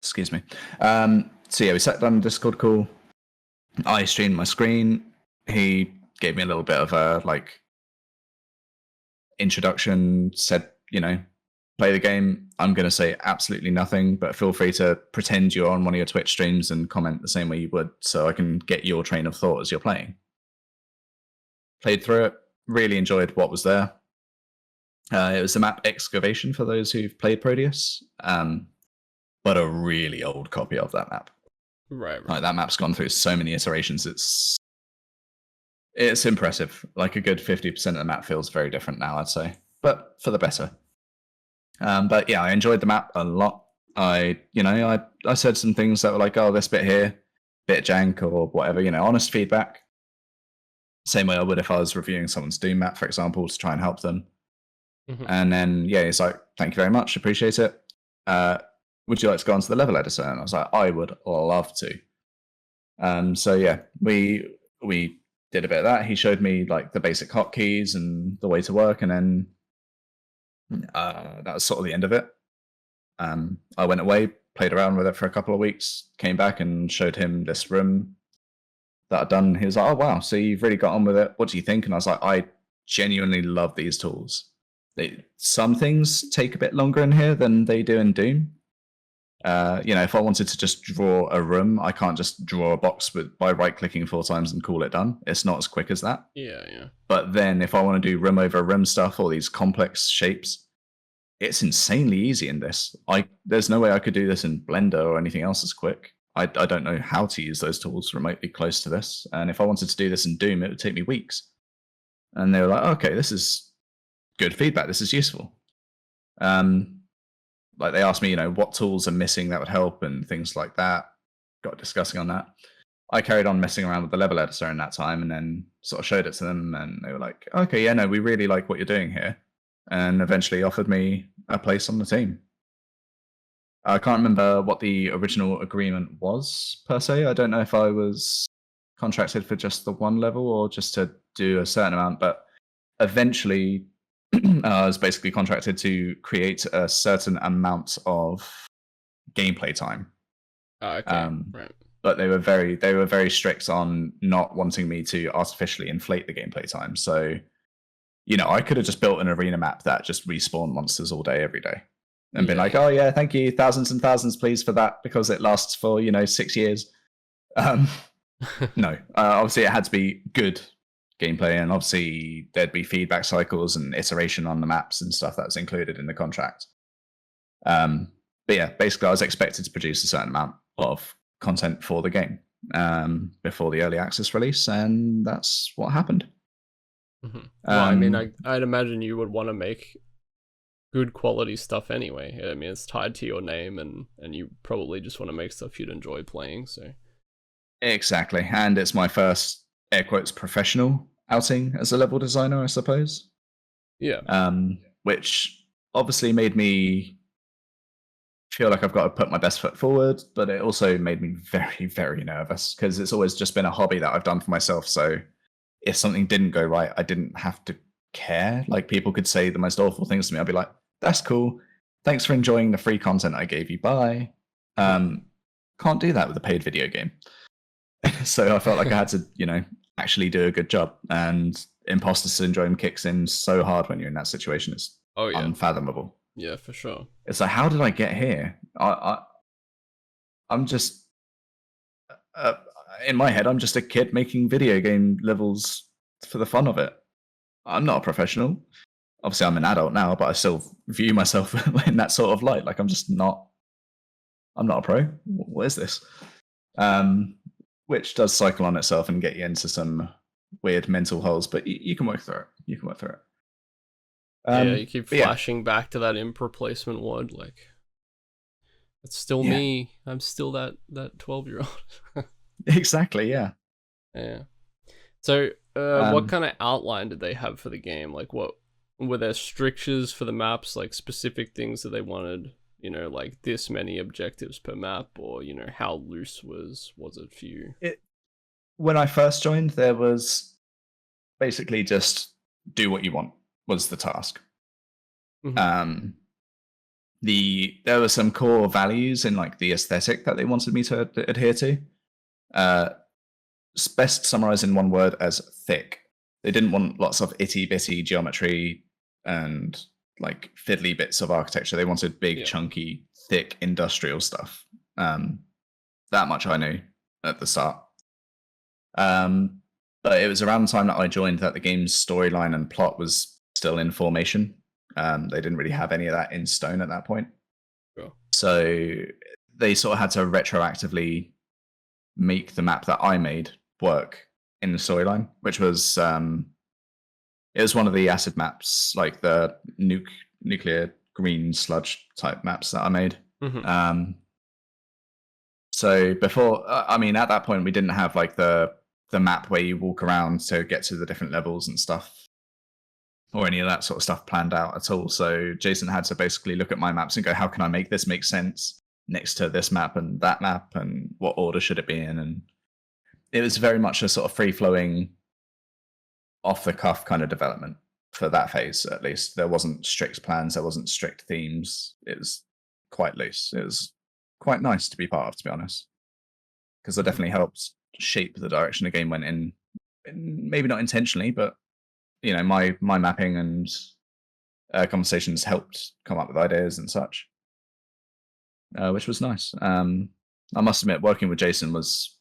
Speaker 2: Excuse me. So yeah, we sat down Discord call. I streamed my screen. He gave me a little bit of a introduction, said, play the game. I'm going to say absolutely nothing, but feel free to pretend you're on one of your Twitch streams and comment the same way you would, so I can get your train of thought as you're playing. Played through it, really enjoyed what was there. It was the map Excavation for those who've played Proteus, but a really old copy of that map.
Speaker 1: Right.
Speaker 2: That map's gone through so many iterations. It's impressive. Like a good 50% of the map feels very different now, I'd say, but for the better. But yeah, I enjoyed the map a lot. I said some things that were like, "Oh, this bit here, bit jank," or whatever. Honest feedback. Same way I would if I was reviewing someone's Doom map, for example, to try and help them. Mm-hmm. And then he's like, "Thank you very much, appreciate it. Would you like to go onto the level editor?" And I was like, "I would love to." So yeah, we did a bit of that. He showed me the basic hotkeys and the way to work, and then that was sort of the end of it. I went away, played around with it for a couple of weeks, came back and showed him this room that I'd done. He was like, "Oh wow, so you've really got on with it. What do you think?" And I was like, genuinely love these tools. Some things take a bit longer in here than they do in Doom. If I wanted to just draw a room, I can't just draw a box by right-clicking 4 times and call it done. It's not as quick as that.
Speaker 1: Yeah.
Speaker 2: But then if I want to do room over room stuff, or these complex shapes, it's insanely easy in this. There's no way I could do this in Blender or anything else as quick. I don't know how to use those tools remotely close to this. And if I wanted to do this in Doom, it would take me weeks. And they were like, okay, this is good feedback. This is useful. Like they asked me, what tools are missing that would help and things like that. Got discussing on that. I carried on messing around with the level editor in that time and then sort of showed it to them. And they were like, okay, yeah, no, we really like what you're doing here. And eventually offered me a place on the team. I can't remember what the original agreement was, per se. I don't know if I was contracted for just the one level or just to do a certain amount, but eventually I was basically contracted to create a certain amount of gameplay time.
Speaker 1: Oh, okay, right.
Speaker 2: But they were very strict on not wanting me to artificially inflate the gameplay time. So, I could have just built an arena map that just respawned monsters all day, every day. And been like, oh yeah, thank you, thousands and thousands, please, for that, because it lasts for 6 years. No, obviously it had to be good gameplay, and obviously there'd be feedback cycles and iteration on the maps and stuff that's included in the contract. But yeah, basically I was expected to produce a certain amount of content for the game before the early access release, and that's what happened.
Speaker 1: Mm-hmm. Well, I'd imagine you would want to make good quality stuff anyway. I mean, it's tied to your name, and you probably just want to make stuff you'd enjoy playing. So
Speaker 2: exactly, and it's my first air quotes professional outing as a level designer, I suppose.
Speaker 1: Yeah.
Speaker 2: Which obviously made me feel like I've got to put my best foot forward, but it also made me very, very nervous because it's always just been a hobby that I've done for myself. So if something didn't go right, I didn't have to care. Like, people could say the most awful things to me. I'd be like, that's cool. Thanks for enjoying the free content I gave you. Bye. Can't do that with a paid video game. So I felt like I had to, actually do a good job. And imposter syndrome kicks in so hard when you're in that situation. It's unfathomable.
Speaker 1: Yeah, for sure.
Speaker 2: It's like, how did I get here? I'm just in my head, I'm just a kid making video game levels for the fun of it. I'm not a professional. Obviously, I'm an adult now, but I still view myself in that sort of light. Like, I'm not a pro. What is this? Which does cycle on itself and get you into some weird mental holes, but you can work through it.
Speaker 1: Yeah, you keep flashing back to that imp replacement word, like, it's still me. I'm still that 12-year-old.
Speaker 2: Exactly, yeah.
Speaker 1: Yeah. So, what kind of outline did they have for the game? Like, what were there strictures for the maps, like specific things that they wanted, like this many objectives per map, or, how loose was it for you?
Speaker 2: When I first joined, there was basically just do what you want was the task. Mm-hmm. There were some core values in like the aesthetic that they wanted me to adhere to. Best summarized in one word as thick. They didn't want lots of itty-bitty geometry and like fiddly bits of architecture. They wanted big, chunky, thick industrial stuff. That much I knew at the start. But it was around the time that I joined that the game's storyline and plot was still in formation. They didn't really have any of that in stone at that point.
Speaker 1: Sure. So
Speaker 2: they sort of had to retroactively make the map that I made work in the storyline, which was it was one of the acid maps, like the nuclear green sludge type maps that I made. Mm-hmm. So before, at that point, we didn't have like the map where you walk around to get to the different levels and stuff, or any of that sort of stuff planned out at all. So Jason had to basically look at my maps and go, how can I make this make sense next to this map and that map, and what order should it be in? And it was very much a sort of free-flowing, off-the-cuff kind of development for that phase, at least. There wasn't strict plans, there wasn't strict themes. It was quite loose. It was quite nice to be part of, to be honest, because it definitely helped shape the direction the game went in. Maybe not intentionally, but my mapping and conversations helped come up with ideas and such, which was nice. I must admit, working with Jason was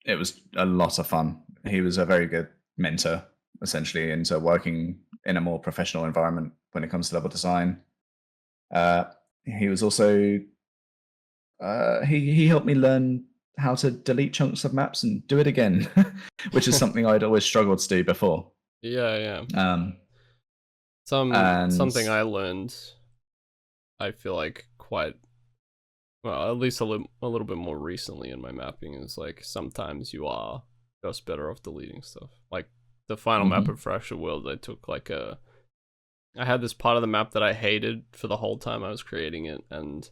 Speaker 2: a lot of fun. He was a very good mentor, essentially, into working in a more professional environment when it comes to level design. He was also he helped me learn how to delete chunks of maps and do it again, which is something I'd always struggled to do before.
Speaker 1: Yeah.
Speaker 2: And
Speaker 1: Something I learned, I feel like quite well, at least a little bit more recently in my mapping, is like sometimes you are just better off deleting stuff. Like the final map of Fractured World, I took like I had this part of the map that I hated for the whole time I was creating it, and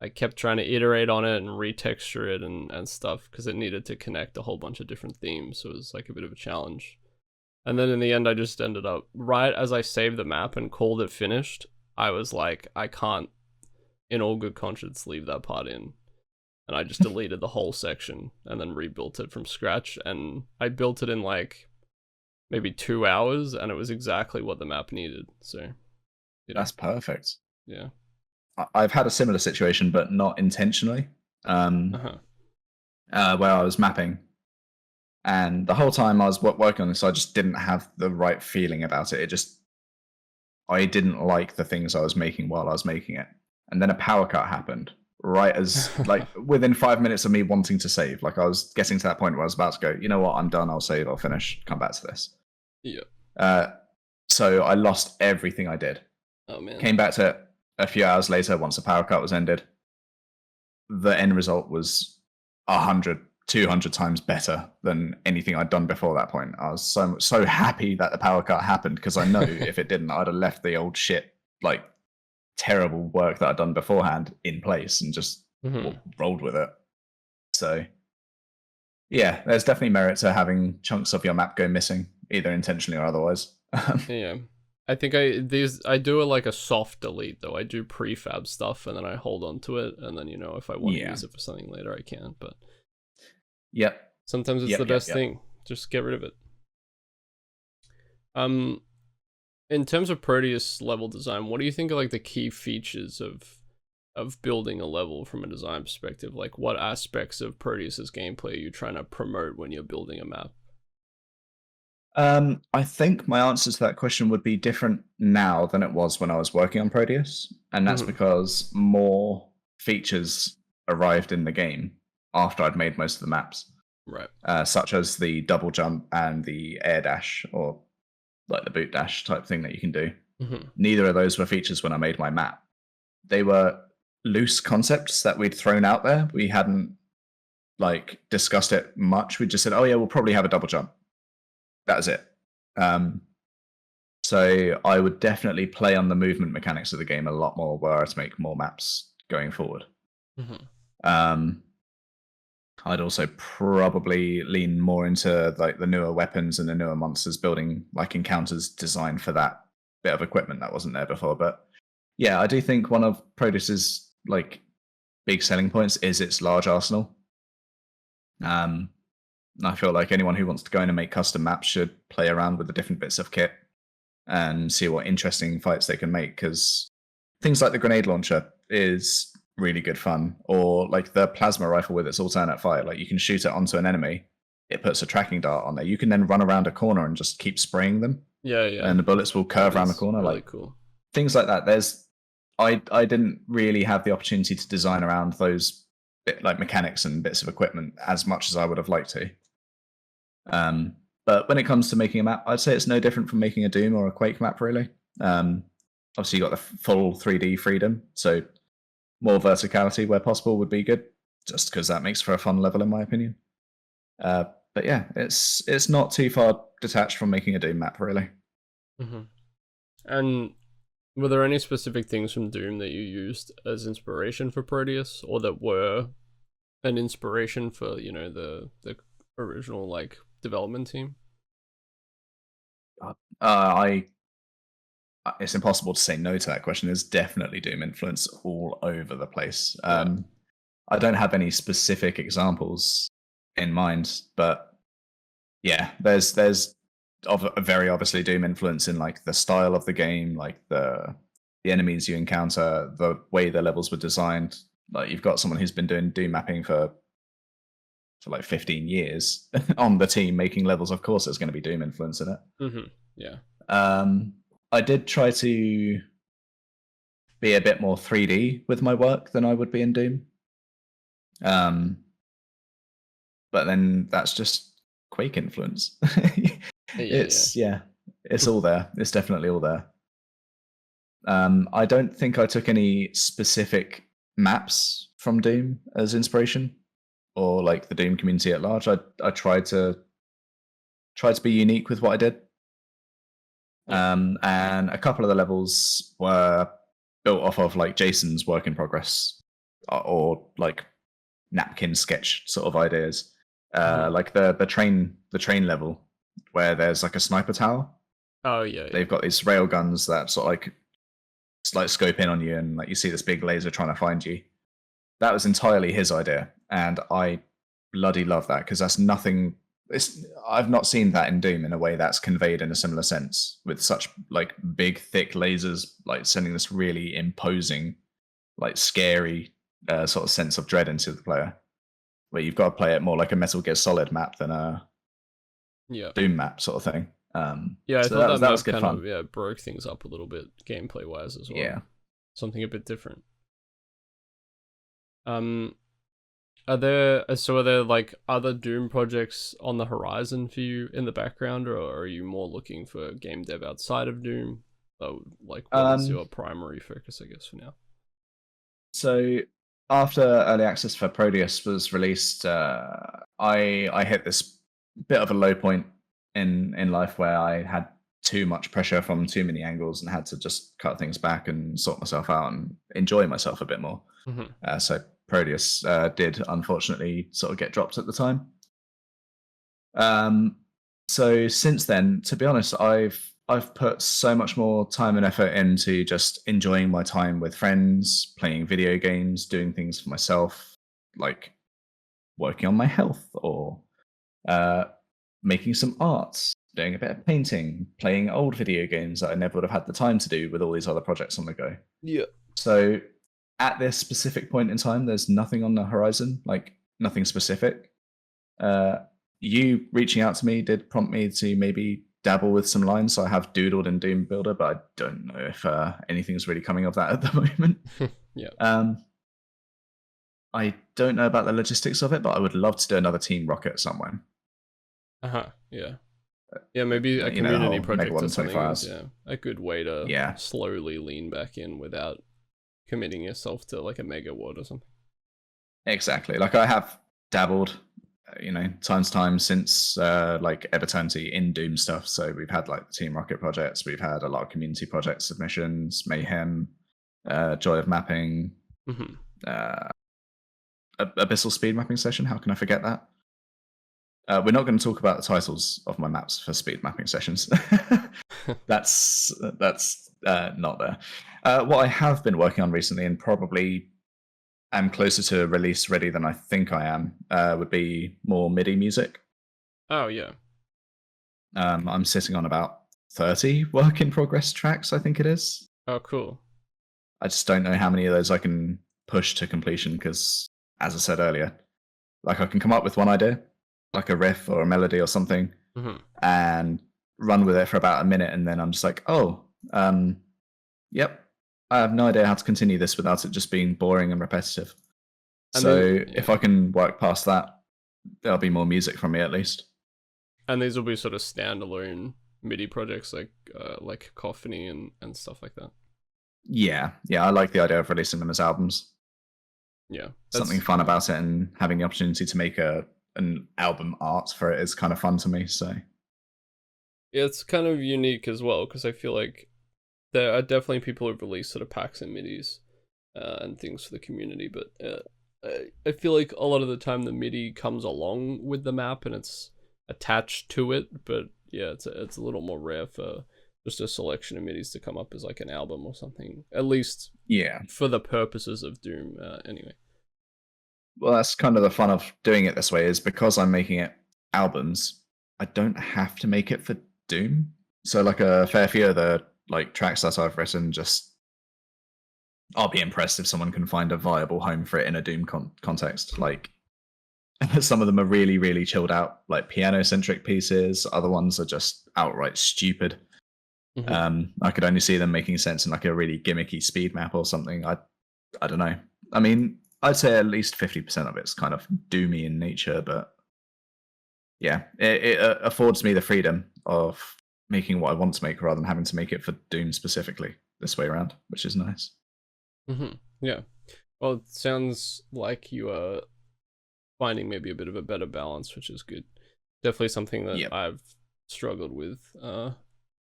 Speaker 1: I kept trying to iterate on it and retexture it and stuff because it needed to connect a whole bunch of different themes, so it was like a bit of a challenge. And then in the end, I just ended up, right as I saved the map and called it finished, I was like, I can't, in all good conscience, leave that part in. And I just deleted the whole section and then rebuilt it from scratch. And I built it in like maybe 2 hours, and it was exactly what the map needed. So,
Speaker 2: that's perfect.
Speaker 1: Yeah.
Speaker 2: I've had a similar situation, but not intentionally, where I was mapping. And the whole time I was working on this, I just didn't have the right feeling about it. I didn't like the things I was making while I was making it. And then a power cut happened, right as, like, within 5 minutes of me wanting to save. Like, I was getting to that point where I was about to go, you know what, I'm done, I'll save, I'll finish, come back to this.
Speaker 1: Yeah.
Speaker 2: So I lost everything I did.
Speaker 1: Oh, man.
Speaker 2: Came back to it a few hours later, once the power cut was ended. The end result was 100, 200 times better than anything I'd done before that point. I was so happy that the power cut happened, because I know if it didn't, I'd have left the old shit, like, terrible work that I'd done beforehand in place and just rolled with it. So, yeah, there's definitely merit to having chunks of your map go missing, either intentionally or otherwise.
Speaker 1: Yeah. I think I do like a soft delete though. I do prefab stuff and then I hold on to it, and then if I want to use it for something later I can. But sometimes it's the best thing. Just get rid of it. In terms of Proteus level design, what do you think are like the key features of building a level from a design perspective? Like, what aspects of Proteus's gameplay are you trying to promote when you're building a map?
Speaker 2: I think my answer to that question would be different now than it was when I was working on Proteus, and that's because more features arrived in the game after I'd made most of the maps.
Speaker 1: Right.
Speaker 2: Such as the double jump and the air dash, or like the boot dash type thing that you can do. Neither of those were features when I made my map. They were loose concepts that we'd thrown out there. We hadn't like discussed it much. We just said, oh yeah, we'll probably have a double jump. That was it. So I would definitely play on the movement mechanics of the game a lot more were I to make more maps going forward. I'd also probably lean more into like the newer weapons and the newer monsters, building like encounters designed for that bit of equipment that wasn't there before. But yeah, I do think one of Proteus's like big selling points is its large arsenal. I feel like anyone who wants to go in and make custom maps should play around with the different bits of kit and see what interesting fights they can make, because things like the grenade launcher is really good fun, or like the plasma rifle with its alternate fire. Like, you can shoot it onto an enemy, it puts a tracking dart on there. You can then run around a corner and just keep spraying them.
Speaker 1: Yeah.
Speaker 2: And the bullets will curve around the corner.
Speaker 1: Really
Speaker 2: like
Speaker 1: cool.
Speaker 2: Things like that. I didn't really have the opportunity to design around those like mechanics and bits of equipment as much as I would have liked to. But when it comes to making a map, I'd say it's no different from making a Doom or a Quake map, really. Obviously, you got the full 3D freedom, so more verticality where possible would be good, just because that makes for a fun level, in my opinion. But yeah, it's not too far detached from making a Doom map, really.
Speaker 1: And were there any specific things from Doom that you used as inspiration for Proteus, or that were an inspiration for the original like development team?
Speaker 2: It's impossible to say no to that question. There's definitely Doom influence all over the place. I don't have any specific examples in mind, but yeah, there's very obviously Doom influence in like the style of the game, like the enemies you encounter, the way the levels were designed. Like you've got someone who's been doing Doom mapping for like 15 years on the team making levels. Of course, there's going to be Doom influence in it.
Speaker 1: Yeah.
Speaker 2: I did try to be a bit more 3D with my work than I would be in Doom. But then that's just Quake influence. It's all there. It's definitely all there. I don't think I took any specific maps from Doom as inspiration, or like the Doom community at large. I tried to be unique with what I did. And a couple of the levels were built off of like Jason's work in progress, or like napkin sketch sort of ideas. Like the train level where there's like a sniper tower.
Speaker 1: Oh yeah.
Speaker 2: They've got these rail guns that sort of like scope in on you, and like you see this big laser trying to find you. That was entirely his idea, and I bloody love that because that's nothing. I've not seen that in Doom in a way that's conveyed in a similar sense, with such like big, thick lasers, like sending this really imposing, like scary sort of sense of dread into the player. Where you've got to play it more like a Metal Gear Solid map than a Doom map sort of thing.
Speaker 1: Yeah, I
Speaker 2: so
Speaker 1: thought that
Speaker 2: was good
Speaker 1: kind
Speaker 2: fun.
Speaker 1: of broke things up a little bit gameplay wise as well.
Speaker 2: Yeah,
Speaker 1: something a bit different. Are there like other Doom projects on the horizon for you in the background, or are you more looking for game dev outside of Doom? Like, what is your primary focus, I guess, for now?
Speaker 2: So after early access for Proteus was released, I hit this bit of a low point in life where I had too much pressure from too many angles and had to just cut things back and sort myself out and enjoy myself a bit more. So Prodeus did unfortunately sort of get dropped at the time. So since then, to be honest, I've put so much more time and effort into just enjoying my time with friends, playing video games, doing things for myself, like working on my health or making some arts, doing a bit of painting, playing old video games that I never would have had the time to do with all these other projects on the go.
Speaker 1: Yeah.
Speaker 2: So at this specific point in time, there's nothing on the horizon, like nothing specific. You reaching out to me did prompt me to maybe dabble with some lines. So I have doodled in Doom Builder, but I don't know if anything's really coming of that at the moment.
Speaker 1: Yeah.
Speaker 2: I don't know about the logistics of it, but I would love to do another Team Rocket somewhere.
Speaker 1: Yeah. Yeah, maybe a community project or something is a good way to slowly lean back in without committing yourself to like a megawatt or something.
Speaker 2: Exactly. Like I have dabbled, times since like Eviternity in Doom stuff. So we've had like the Team Rocket projects, we've had a lot of community project submissions, Mayhem, Joy of Mapping, Abyssal Speedmapping session. How can I forget that? We're not going to talk about the titles of my maps for speed mapping sessions. that's not there. What I have been working on recently, and probably am closer to release ready than I think I am, would be more MIDI music.
Speaker 1: Oh yeah.
Speaker 2: I'm sitting on about 30 work in progress tracks, I think it is.
Speaker 1: Oh cool.
Speaker 2: I just don't know how many of those I can push to completion because, as I said earlier, like I can come up with one idea, like a riff or a melody or something, and run with it for about a minute, and then I'm just like, yep, I have no idea how to continue this without it just being boring and repetitive. If I can work past that, there'll be more music from me at least.
Speaker 1: And these will be sort of standalone MIDI projects like Cacophony and stuff like that.
Speaker 2: Yeah, I like the idea of releasing them as albums.
Speaker 1: Yeah,
Speaker 2: something fun about it, and having the opportunity to make an album art for it is kind of fun to me. So
Speaker 1: yeah, it's kind of unique as well because I feel like there are definitely people who've released sort of packs and midis and things for the community, but I feel like a lot of the time the MIDI comes along with the map and it's attached to it, but yeah, it's a little more rare for just a selection of MIDIs to come up as like an album or something, at least for the purposes of Doom anyway.
Speaker 2: Well, that's kind of the fun of doing it this way, is because I'm making it albums, I don't have to make it for Doom. So like a fair few of the like tracks that I've written, just I'll be impressed if someone can find a viable home for it in a Doom context. Like some of them are really, really chilled out, like piano-centric pieces. Other ones are just outright stupid. I could only see them making sense in like a really gimmicky speed map or something. I don't know. I mean, I'd say at least 50% of it's kind of doomy in nature, but yeah, it affords me the freedom of making what I want to make rather than having to make it for Doom specifically this way around, which is nice.
Speaker 1: Yeah. Well, it sounds like you are finding maybe a bit of a better balance, which is good. Definitely something that I've struggled with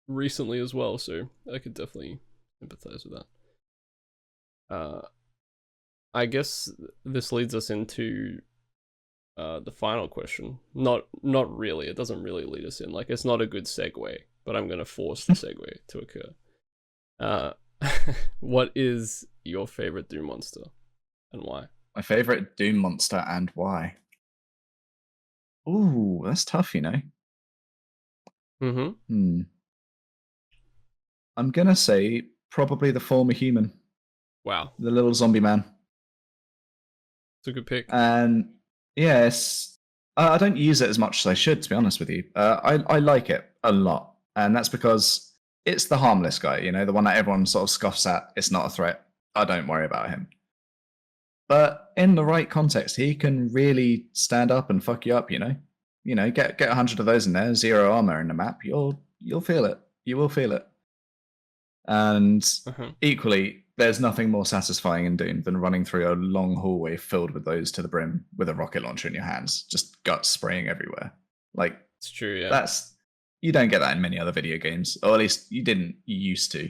Speaker 1: recently as well, so I could definitely sympathize with that. I guess this leads us into the final question. Not really. It doesn't really lead us in. Like, it's not a good segue, but I'm gonna force the segue to occur. What is your favorite Doom monster, and why?
Speaker 2: My favorite Doom monster and why? Ooh, that's tough, you know. I'm gonna say probably the former human.
Speaker 1: Wow,
Speaker 2: the little zombie man.
Speaker 1: it's a good pick.
Speaker 2: And yes, I don't use it as much as I should, to be honest with you. I like it a lot, and that's because it's the harmless guy, you know, the one that everyone sort of scoffs at. It's not a threat. I don't worry about him. But in the right context, he can really stand up and fuck you up, you know. You know, get 100 of those in there, 0 armor in the map, you'll feel it. You will feel it. And equally, there's nothing more satisfying in Doom than running through a long hallway filled with those to the brim with a rocket launcher in your hands, just guts spraying everywhere. Like,
Speaker 1: it's true, yeah.
Speaker 2: You don't get that in many other video games, or at least you didn't. You used to.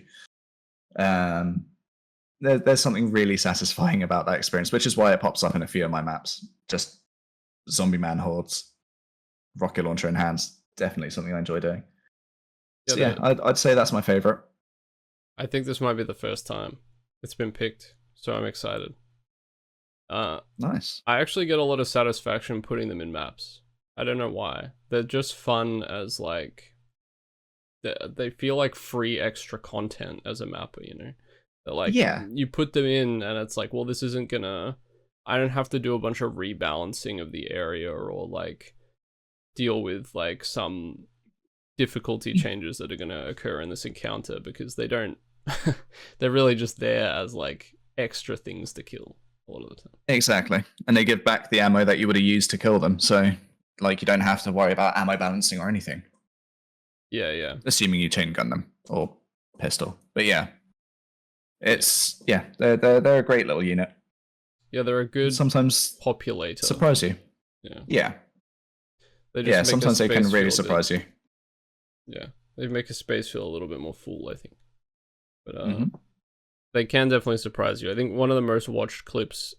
Speaker 2: There's something really satisfying about that experience, which is why it pops up in a few of my maps. Just zombie man hordes, rocket launcher in hands. Definitely something I enjoy doing. Yeah, so yeah, I'd say that's my favorite.
Speaker 1: I think this might be the first time it's been picked, so I'm excited.
Speaker 2: Nice.
Speaker 1: I actually get a lot of satisfaction putting them in maps. I don't know why. They're just fun as like... They feel like free extra content as a mapper, you know? They're like, you put them in and it's like, well, this isn't gonna... I don't have to do a bunch of rebalancing of the area or like deal with like some difficulty changes that are going to occur in this encounter, because they don't they're really just there as like extra things to kill a lot of the time.
Speaker 2: Exactly. And they give back the ammo that you would have used to kill them, so like you don't have to worry about ammo balancing or anything.
Speaker 1: Yeah.
Speaker 2: Assuming you chain gun them or pistol. But yeah. It's they're a great little unit.
Speaker 1: Yeah, they're a good
Speaker 2: sometimes
Speaker 1: populator.
Speaker 2: Surprise you.
Speaker 1: Yeah.
Speaker 2: They just sometimes they can really surprise you.
Speaker 1: Yeah, they make a space feel a little bit more full, I think. But they can definitely surprise you. I think one of the most watched clips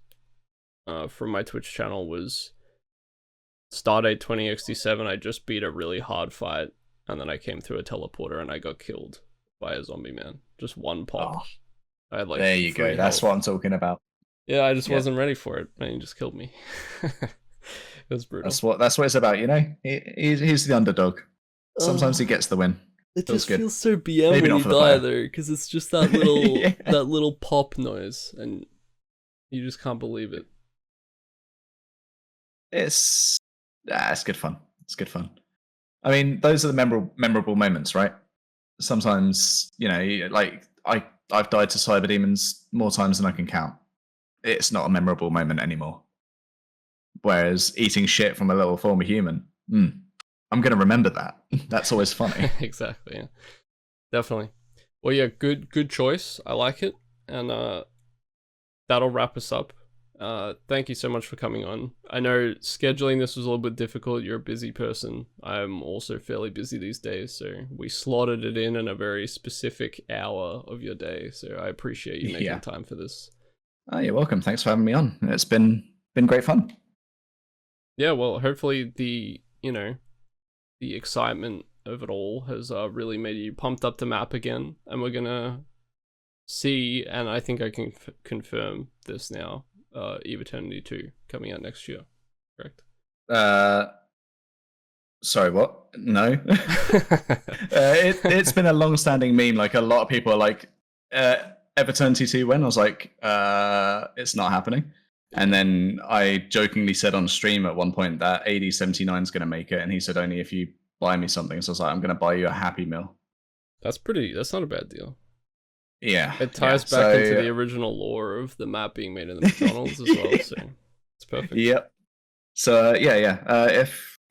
Speaker 1: from my Twitch channel was Stardate 20XD7. I just beat a really hard fight, and then I came through a teleporter and I got killed by a zombie man. Just one pop.
Speaker 2: Oh,
Speaker 1: I had like
Speaker 2: there you go. That's what I'm talking about.
Speaker 1: Yeah, I just wasn't ready for it, and he just killed me. It was brutal.
Speaker 2: That's what it's about, you know. He's the underdog. Sometimes he gets the win.
Speaker 1: It just feels so BM when you die though, because it's just that little that little pop noise, and you just can't believe it.
Speaker 2: It's good fun. It's good fun. I mean, those are the memorable moments, right? Sometimes, you know, like I've died to cyber demons more times than I can count. It's not a memorable moment anymore. Whereas eating shit from a little former human, I'm going to remember that. That's always funny.
Speaker 1: Exactly, yeah. Definitely. Well, yeah, good choice. I like it. And that'll wrap us up. Thank you so much for coming on. I know scheduling this was a little bit difficult. You're a busy person. I'm also fairly busy these days, so we slotted it in a very specific hour of your day. So I appreciate you making time for this.
Speaker 2: Oh, you're welcome. Thanks for having me on. It's been great fun.
Speaker 1: Yeah, well, hopefully the excitement of it all has really made you pumped up to map again, and we're gonna see, and I think I can confirm this now, Eviternity 2 coming out next year, correct?
Speaker 2: Sorry, what? No. It's been a long-standing meme. Like a lot of people are like, Eviternity 2 when? I was like, it's not happening. And then I jokingly said on stream at one point that AD79 is going to make it, and he said only if you buy me something. So I was like, I'm going to buy you a Happy Meal.
Speaker 1: That's not a bad deal.
Speaker 2: Yeah.
Speaker 1: It ties back into the original lore of the map being made in the McDonald's as well, so it's perfect.
Speaker 2: Yep. So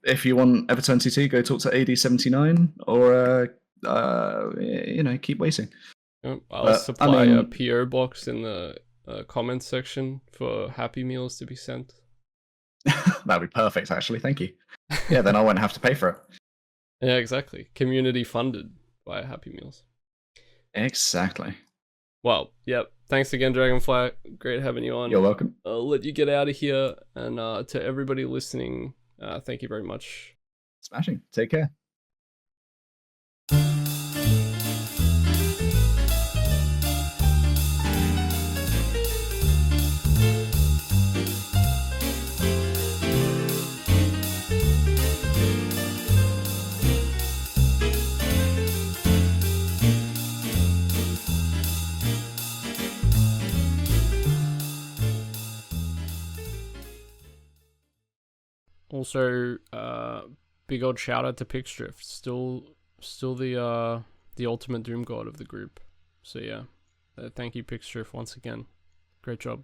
Speaker 2: if you want Eviternity 2, go talk to AD79 or keep waiting.
Speaker 1: I'll supply a PO box in the comments section for Happy Meals to be sent.
Speaker 2: That'd be perfect, actually. Thank you. Yeah, then I won't have to pay for it.
Speaker 1: Yeah, exactly. Community funded by Happy Meals.
Speaker 2: Exactly.
Speaker 1: Well, yep. Thanks again, Dragonfly. Great having you on.
Speaker 2: You're welcome.
Speaker 1: I'll let you get out of here, and to everybody listening, thank you very much.
Speaker 2: Smashing. Take care.
Speaker 1: Also, big old shout out to Pickstrift, still the ultimate Doom god of the group. So yeah, thank you Pickstrift once again. Great job.